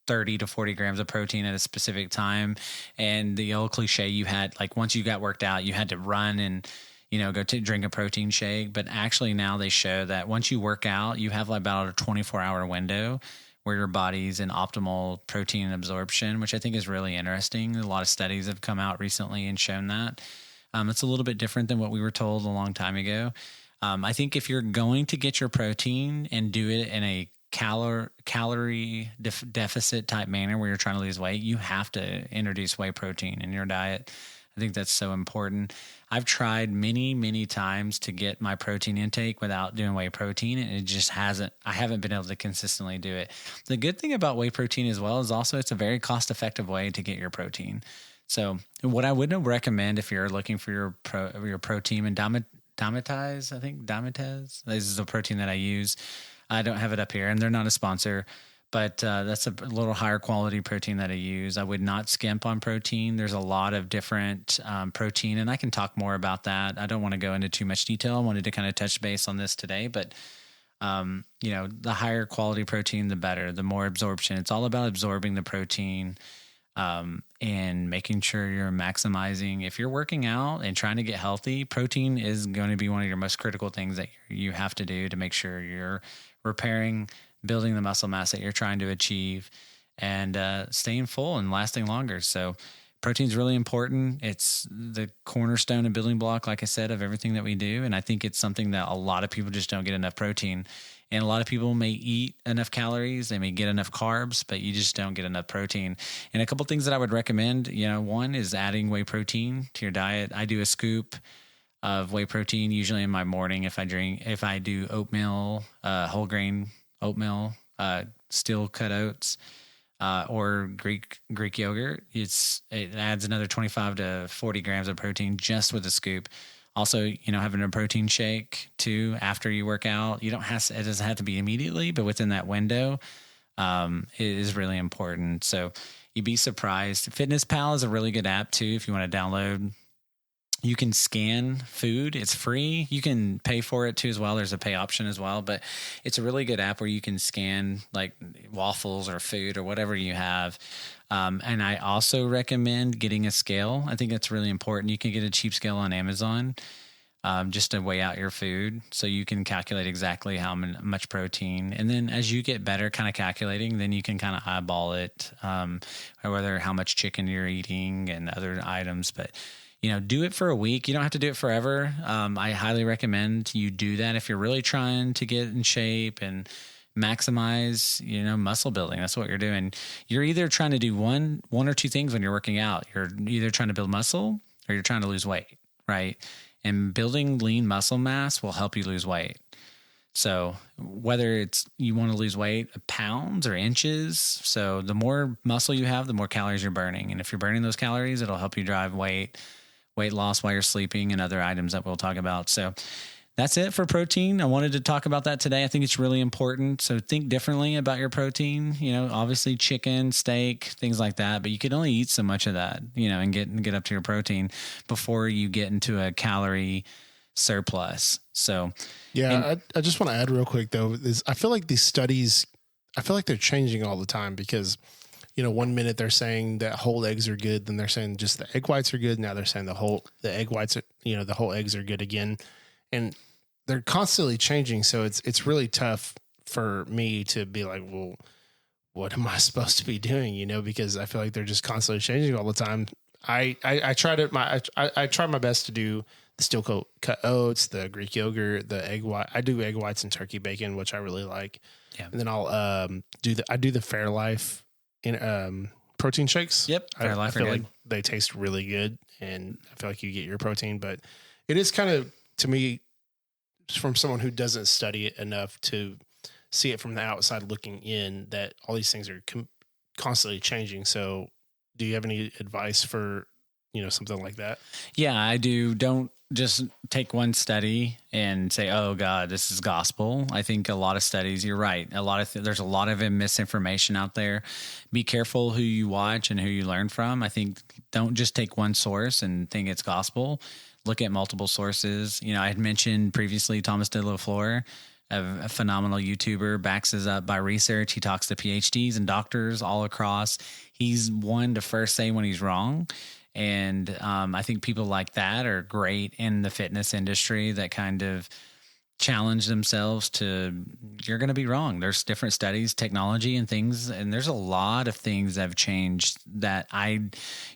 30 to 40 grams of protein at a specific time. And the old cliche you had, once you got worked out, you had to run and, go to drink a protein shake. But actually now they show that once you work out, you have about a 24-hour window where your body's in optimal protein absorption, which I think is really interesting. A lot of studies have come out recently and shown that. It's a little bit different than what we were told a long time ago. I think if you're going to get your protein and do it in a calorie deficit type manner where you're trying to lose weight, you have to introduce whey protein in your diet. I think that's so important. I've tried many, many times to get my protein intake without doing whey protein, and it just I haven't been able to consistently do it. The good thing about whey protein as well is also it's a very cost-effective way to get your protein. So what I would recommend if you're looking for your protein and Dimetize, I think Dimetize, this is a protein that I use. I don't have it up here, and they're not a sponsor, but that's a little higher quality protein that I use. I would not skimp on protein. There's a lot of different protein, and I can talk more about that. I don't want to go into too much detail. I wanted to kind of touch base on this today, but The higher quality protein, the better, the more absorption. It's all about absorbing the protein, and making sure you're maximizing. If you're working out and trying to get healthy, protein is going to be one of your most critical things that you have to do to make sure you're repairing, building the muscle mass that you're trying to achieve, and staying full and lasting longer. So protein is really important. It's the cornerstone and building block, like I said, of everything that we do. And I think it's something that a lot of people just don't get enough protein. And a lot of people may eat enough calories, they may get enough carbs, but you just don't get enough protein. And a couple things that I would recommend, one is adding whey protein to your diet. I do a scoop of whey protein usually in my morning if I do oatmeal, whole grain oatmeal, steel cut oats, or Greek yogurt. It adds another 25 to 40 grams of protein just with a scoop. Also, having a protein shake too after you work out. It doesn't have to be immediately, but within that window, it is really important. So you'd be surprised. FitnessPal is a really good app too if you want to download. You can scan food. It's free. You can pay for it too as well. There's a pay option as well, but it's a really good app where you can scan like waffles or food or whatever you have. And I also recommend getting a scale. I think that's really important. You can get a cheap scale on Amazon, just to weigh out your food so you can calculate exactly how much protein. And then as you get better kind of calculating, then you can kind of eyeball it, whether how much chicken you're eating and other items. But do it for a week. You don't have to do it forever. I highly recommend you do that if you're really trying to get in shape and maximize, muscle building. That's what you're doing. You're either trying to do one or two things when you're working out. You're either trying to build muscle or you're trying to lose weight, right? And building lean muscle mass will help you lose weight. So whether it's you want to lose weight pounds or inches, so the more muscle you have, the more calories you're burning. And if you're burning those calories, it'll help you drive weight loss while you're sleeping and other items that we'll talk about. So that's it for protein. I wanted to talk about that today. I think it's really important. So think differently about your protein, obviously chicken, steak, things like that, but you can only eat so much of that, and get up to your protein before you get into a calorie surplus. So yeah, I just want to add real quick though, is I feel like these studies, they're changing all the time because, 1 minute they're saying that whole eggs are good. Then they're saying just the egg whites are good. Now they're saying the egg whites, the whole eggs are good again. And they're constantly changing. So it's really tough for me to be like, well, what am I supposed to be doing? Because I feel like they're just constantly changing all the time. I try my best to do the steel cut oats, the Greek yogurt, the egg white. I do egg whites and turkey bacon, which I really like. Yeah. And then I'll do the Fairlife in protein shakes. Yep. I feel like they taste really good, and I feel like you get your protein, but it is kind of, to me, from someone who doesn't study it enough to see it from the outside looking in, that all these things are constantly changing. So do you have any advice for, something like that? Yeah, I do. Don't just take one study and say, oh God, this is gospel. I think a lot of studies, you're right. There's a lot of misinformation out there. Be careful who you watch and who you learn from. I think don't just take one source and think it's gospel. Look at multiple sources. I had mentioned previously Thomas de la Fleur, a phenomenal YouTuber, backs us up by research. He talks to PhDs and doctors all across. He's one to first say when he's wrong. And I think people like that are great in the fitness industry that kind of challenge themselves to, you're going to be wrong. There's different studies, technology and things, and there's a lot of things that have changed that I,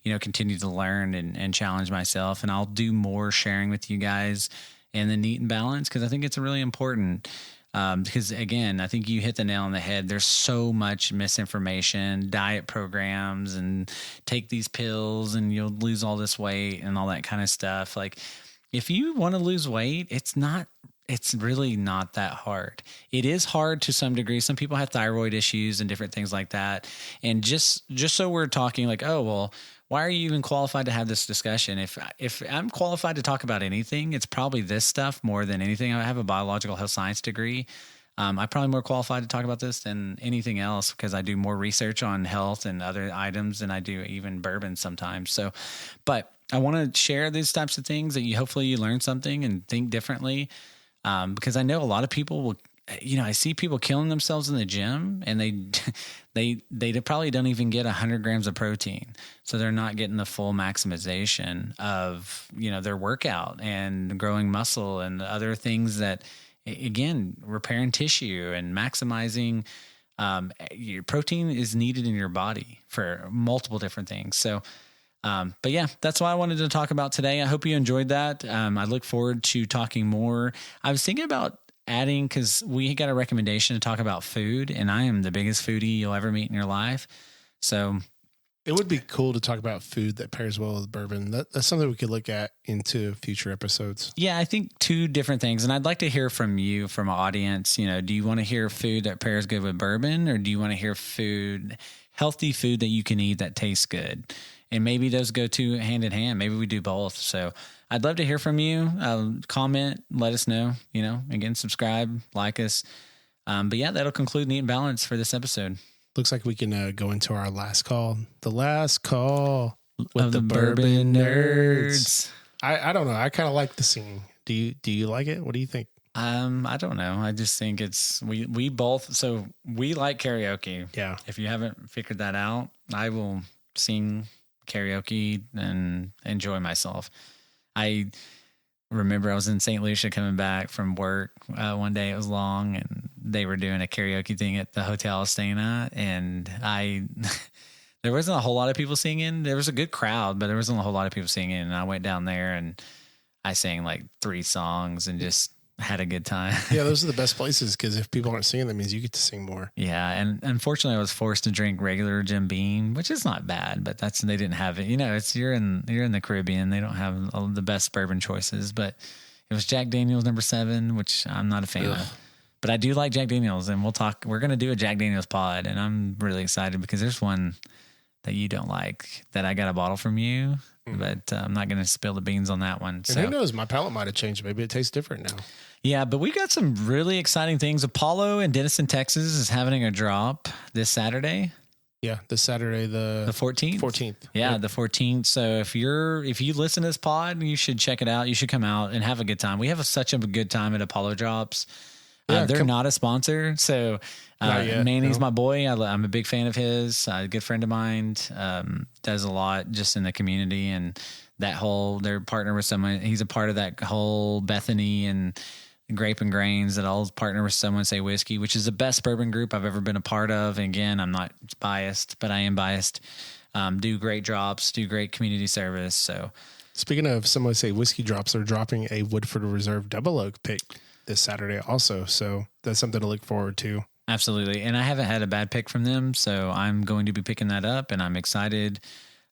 continue to learn and challenge myself. And I'll do more sharing with you guys in the Neat and Balance, because I think it's really important. Because again, I think you hit the nail on the head. There's so much misinformation, diet programs, and take these pills and you'll lose all this weight and all that kind of stuff. Like, if you want to lose weight, it's really not that hard. It is hard to some degree. Some people have thyroid issues and different things like that. And just so we're talking like, oh, well, why are you even qualified to have this discussion? If I'm qualified to talk about anything, it's probably this stuff more than anything. I have a biological health science degree. I'm probably more qualified to talk about this than anything else because I do more research on health and other items than I do even bourbon sometimes. So, but I want to share these types of things that hopefully you learn something and think differently. Because I know a lot of people will I see people killing themselves in the gym, and they probably don't even get 100 grams of protein. So they're not getting the full maximization of, their workout and growing muscle and other things that, again, repairing tissue and maximizing your protein is needed in your body for multiple different things. So, but yeah, that's what I wanted to talk about today. I hope you enjoyed that. I look forward to talking more. I was thinking about adding, because we got a recommendation to talk about food, and I am the biggest foodie you'll ever meet in your life. So it would be cool to talk about food that pairs well with bourbon. That's something we could look at into future episodes. Yeah, I think two different things. And I'd like to hear from you, from our audience. Do you want to hear food that pairs good with bourbon, or do you want to hear healthy food that you can eat that tastes good? And maybe those go hand in hand. Maybe we do both. So I'd love to hear from you. Comment, let us know, again, subscribe, like us. But yeah, that'll conclude Neat and Balanced for this episode. Looks like we can go into our last call. The last call with the Bourbon Nerds. I don't know. I kind of like the singing. Do you like it? What do you think? I don't know. I just think we both, so we like karaoke. Yeah. If you haven't figured that out, I will sing karaoke and enjoy myself. I remember I was in St. Lucia coming back from work one day. It was long, and they were doing a karaoke thing at the hotel I was staying at, and there wasn't a whole lot of people singing. There was a good crowd, but there wasn't a whole lot of people singing. And I went down there and I sang like 3 songs and just had a good time. Yeah, those are the best places, because if people aren't singing, that means you get to sing more. Yeah, and unfortunately, I was forced to drink regular Jim Beam, which is not bad, but they didn't have it. You're in the Caribbean; they don't have all the best bourbon choices. But it was Jack Daniel's No. 7, which I'm not a fan of. But I do like Jack Daniel's, and we're going to do a Jack Daniel's pod, and I'm really excited because there's one that you don't like that I got a bottle from you, but I'm not going to spill the beans on that one. And who knows? My palate might have changed. Maybe it tastes different now. Yeah, but we got some really exciting things. Apollo in Denison, Texas is having a drop this Saturday. Yeah, this Saturday, the 14th. 14th. Yeah, yep. The 14th. So if you listen to this pod, you should check it out. You should come out and have a good time. We have such a good time at Apollo drops. Yeah, they're not a sponsor, so Manny's my boy. I'm a big fan of his. A good friend of mine, does a lot just in the community, and they're partner with someone. He's a part of that whole Bethany and Grape and Grains that all partner with Someone Say Whiskey, which is the best bourbon group I've ever been a part of. And again, I'm not biased, but I am biased. Do great drops, do great community service. So, speaking of Someone Say Whiskey drops, they're dropping a Woodford Reserve Double Oak pick this Saturday also. So that's something to look forward to. Absolutely. And I haven't had a bad pick from them, so I'm going to be picking that up, and I'm excited.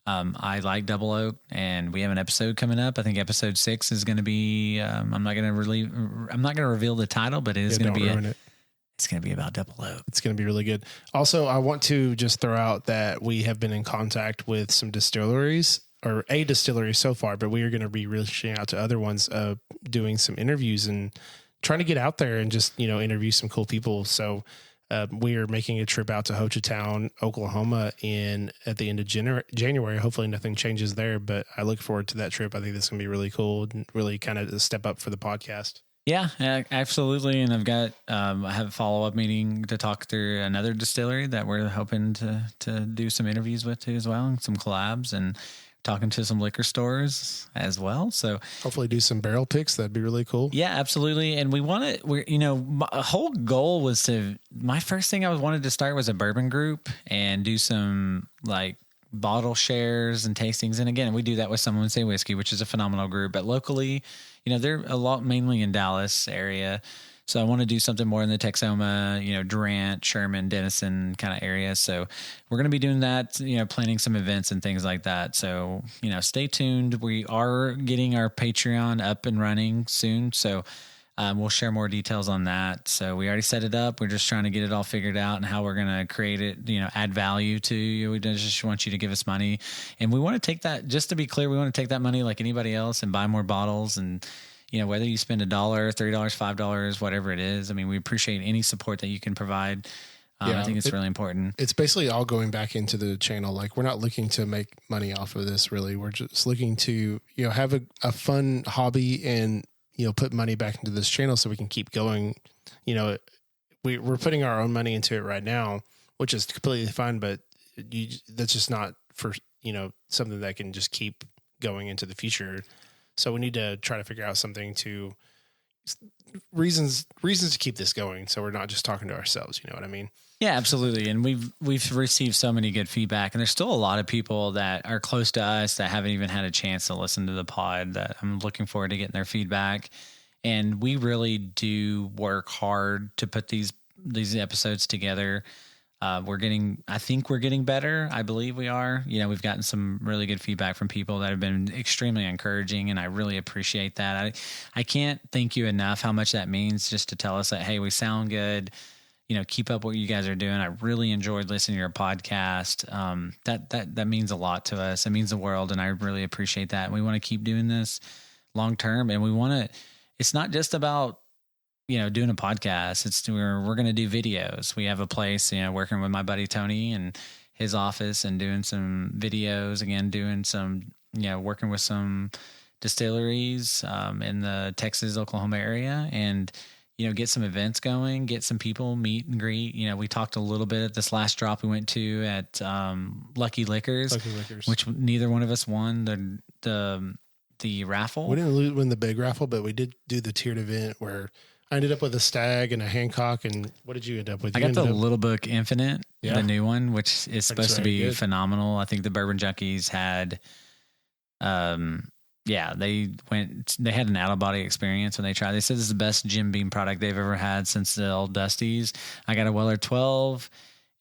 I like Double Oak, and we have an episode coming up. I think episode 6 is going to be, I'm not going to reveal the title, but it's going to be it's going to be about Double Oak. It's going to be really good. Also, I want to just throw out that we have been in contact with some distilleries, or a distillery so far, but we are going to be reaching out to other ones, doing some interviews and trying to get out there and just, interview some cool people. So we are making a trip out to Hochatown, Oklahoma at the end of January. Hopefully nothing changes there, but I look forward to that trip. I think that's going to be really cool and really kind of a step up for the podcast. Yeah, absolutely. And I've got, I have a follow-up meeting to talk through another distillery that we're hoping to do some interviews with too as well, and some collabs, and talking to some liquor stores as well. So hopefully do some barrel picks. That'd be really cool. Yeah, absolutely. And my whole goal was my first thing I wanted to start was a bourbon group and do some like bottle shares and tastings. And again, we do that with Someone Say Whiskey, which is a phenomenal group, but locally, they're a lot mainly in Dallas area. So I want to do something more in the Texoma, Durant, Sherman, Denison kind of area. So we're going to be doing that, planning some events and things like that. So, stay tuned. We are getting our Patreon up and running soon. So we'll share more details on that. So we already set it up. We're just trying to get it all figured out and how we're going to create it, add value to you. We just want you to give us money. And we want to take that, just to be clear, we want to take that money like anybody else and buy more bottles, and whether you spend $1, $3, $5, whatever it is. I mean, we appreciate any support that you can provide. I think it's really important. It's basically all going back into the channel. Like, we're not looking to make money off of this, really. We're just looking to, have a fun hobby and, put money back into this channel so we can keep going, we're putting our own money into it right now, which is completely fine, but that's just not for, something that can just keep going into the future. So we need to try to figure out something to reasons to keep this going. So we're not just talking to ourselves. You know what I mean? Yeah, absolutely. And we've received so many good feedback, and there's still a lot of people that are close to us that haven't even had a chance to listen to the pod, that I'm looking forward to getting their feedback. And we really do work hard to put these episodes together. I think we're getting better. I believe we are. We've gotten some really good feedback from people that have been extremely encouraging, and I really appreciate that. I can't thank you enough how much that means, just to tell us that, hey, we sound good. Keep up what you guys are doing. I really enjoyed listening to your podcast. That means a lot to us. It means the world, and I really appreciate that. And we want to keep doing this long term, and we want to. It's not just about doing a podcast. We're going to do videos. We have a place, working with my buddy Tony and his office, and doing some videos, again, doing some, working with some distilleries in the Texas, Oklahoma area, and, get some events going, get some people meet and greet. We talked a little bit at this last drop we went to at Lucky Liquors, which neither one of us won the raffle. We didn't win the big raffle, but we did do the tiered event where I ended up with a Stag and a Hancock. And what did you end up with? I got the Little Book Infinite, the new one, which is supposed to be phenomenal. I think the Bourbon Junkies had, they had an out of body experience when they tried. They said this is the best Jim Beam product they've ever had since the old Dusties. I got a Weller 12,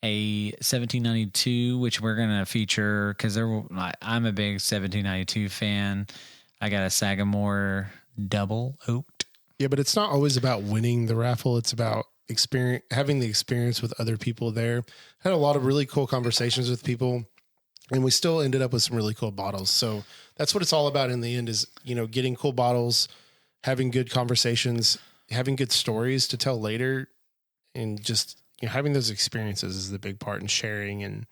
a 1792, which we're going to feature because I'm a big 1792 fan. I got a Sagamore double oaked. Yeah, but it's not always about winning the raffle. It's about having the experience with other people there. Had a lot of really cool conversations with people, and we still ended up with some really cool bottles. So that's what it's all about in the end is, getting cool bottles, having good conversations, having good stories to tell later, and just, having those experiences is the big part, and sharing. And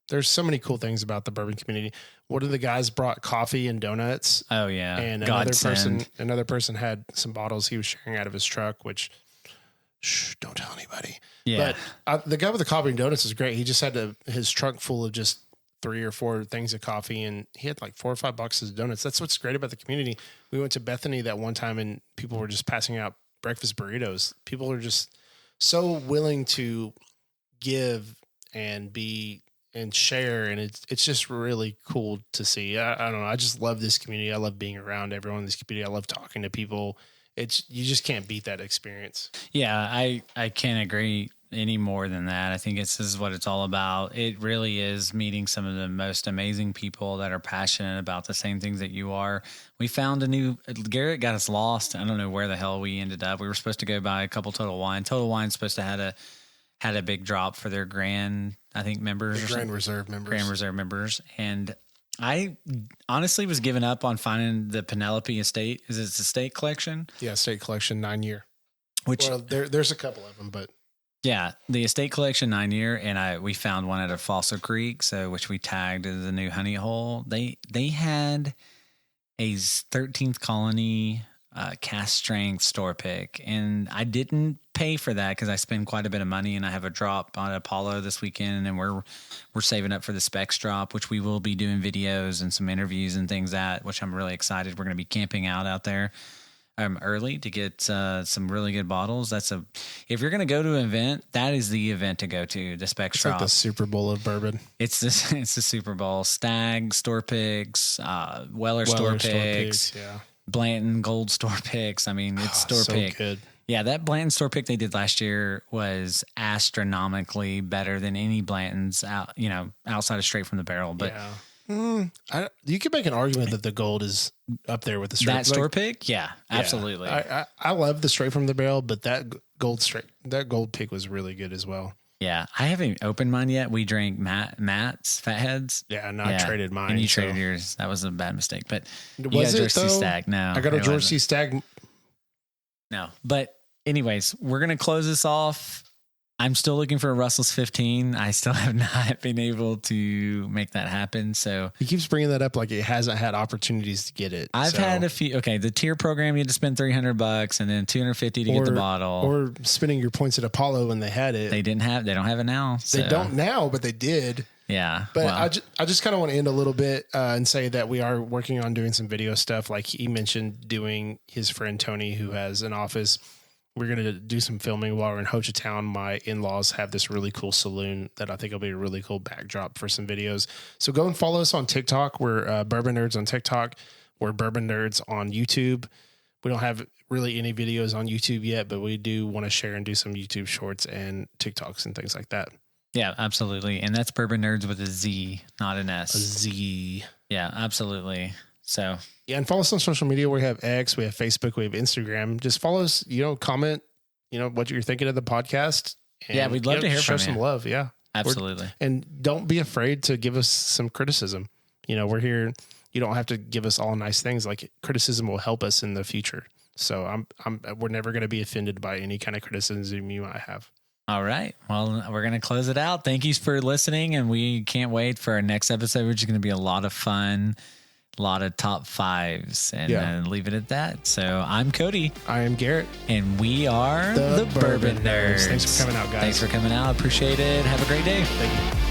there's so many cool things about the bourbon community. One of the guys brought coffee and donuts. Oh yeah. And another person had some bottles he was sharing out of his truck, which don't tell anybody. Yeah. But the guy with the coffee and donuts is great. He just had his trunk full of just 3 or 4 things of coffee, and he had like 4 or 5 boxes of donuts. That's what's great about the community. We went to Bethany that one time, and people were just passing out breakfast burritos. People are just so willing to give and be and share, and it's just really cool to see. I don't know. I just love this community. I love being around everyone in this community. I love talking to people. You just can't beat that experience. Yeah, I can't agree any more than that. I think this is what it's all about. It really is meeting some of the most amazing people that are passionate about the same things that you are. We found Garrett got us lost. I don't know where the hell we ended up. We were supposed to go buy a couple Total Wine. Total Wine's supposed to had a big drop for their Grand Reserve members. And I honestly was giving up on finding the Penelope Estate. Is it the Estate Collection? Yeah, Estate Collection 9-year. Which there's a couple of them, but yeah, the Estate Collection 9-year, and we found one at a Fossil Creek, which we tagged as the new honey hole. They had a 13th Colony cast strength store pick, and I didn't pay for that because I spend quite a bit of money, and I have a drop on Apollo this weekend, and we're saving up for the Specs drop, which we will be doing videos and some interviews and things which I'm really excited. We're going to be camping out there early to get some really good bottles. If you're going to go to an event, that is the event to go to. The Specs drop. It's like the Super Bowl of bourbon. It's the Super Bowl. Stag store picks, Weller store picks, yeah. Blanton Gold store picks. I mean, it's store pick. Good. Yeah, that Blanton store pick they did last year was astronomically better than any Blanton's outside of Straight from the Barrel. But yeah. You could make an argument that the gold is up there with the straight. That store pick, yeah, absolutely. I love the Straight from the Barrel, but that gold pick was really good as well. Yeah, I haven't opened mine yet. We drank Matt's Fatheads. Yeah, and I traded mine. And you traded yours. That was a bad mistake. But you was got a it George C. Stagg. No, I got a George C. Stagg. No, but anyways, we're gonna close this off. I'm still looking for a Russell's 15. I still have not been able to make that happen. So He keeps bringing that up like it hasn't had opportunities to get it. I've had a few. Okay, the tier program, you had to spend $300 and then $250 to get the bottle. Or spending your points at Apollo when they had it. They don't have it now. So. They don't now, but they did. Yeah. But I just kind of want to end a little bit and say that we are working on doing some video stuff. Like he mentioned doing his friend Tony, who has an office. We're going to do some filming while we're in Ho Chi Town. My in-laws have this really cool saloon that I think will be a really cool backdrop for some videos. So go and follow us on TikTok. We're Bourbon Nerds on TikTok. We're Bourbon Nerds on YouTube. We don't have really any videos on YouTube yet, but we do want to share and do some YouTube shorts and TikToks and things like that. Yeah, absolutely. And that's Bourbon Nerds with a Z, not an S. A Z. Yeah, absolutely. So yeah, and follow us on social media. We have X, we have Facebook, we have Instagram. Just follow us, comment, what you're thinking of the podcast. And, yeah, we'd love to hear from you. Show some love. Yeah, absolutely. And don't be afraid to give us some criticism. We're here. You don't have to give us all nice things. Like criticism will help us in the future. So we're never going to be offended by any kind of criticism you might have. All right. Well, we're going to close it out. Thank you for listening. And we can't wait for our next episode, which is going to be a lot of fun. A lot of top fives and leave it at that. So I'm Cody. I am Garrett. And we are the Bourbon Nerds. Thanks for coming out, guys. Thanks for coming out. Appreciate it. Have a great day. Thank you.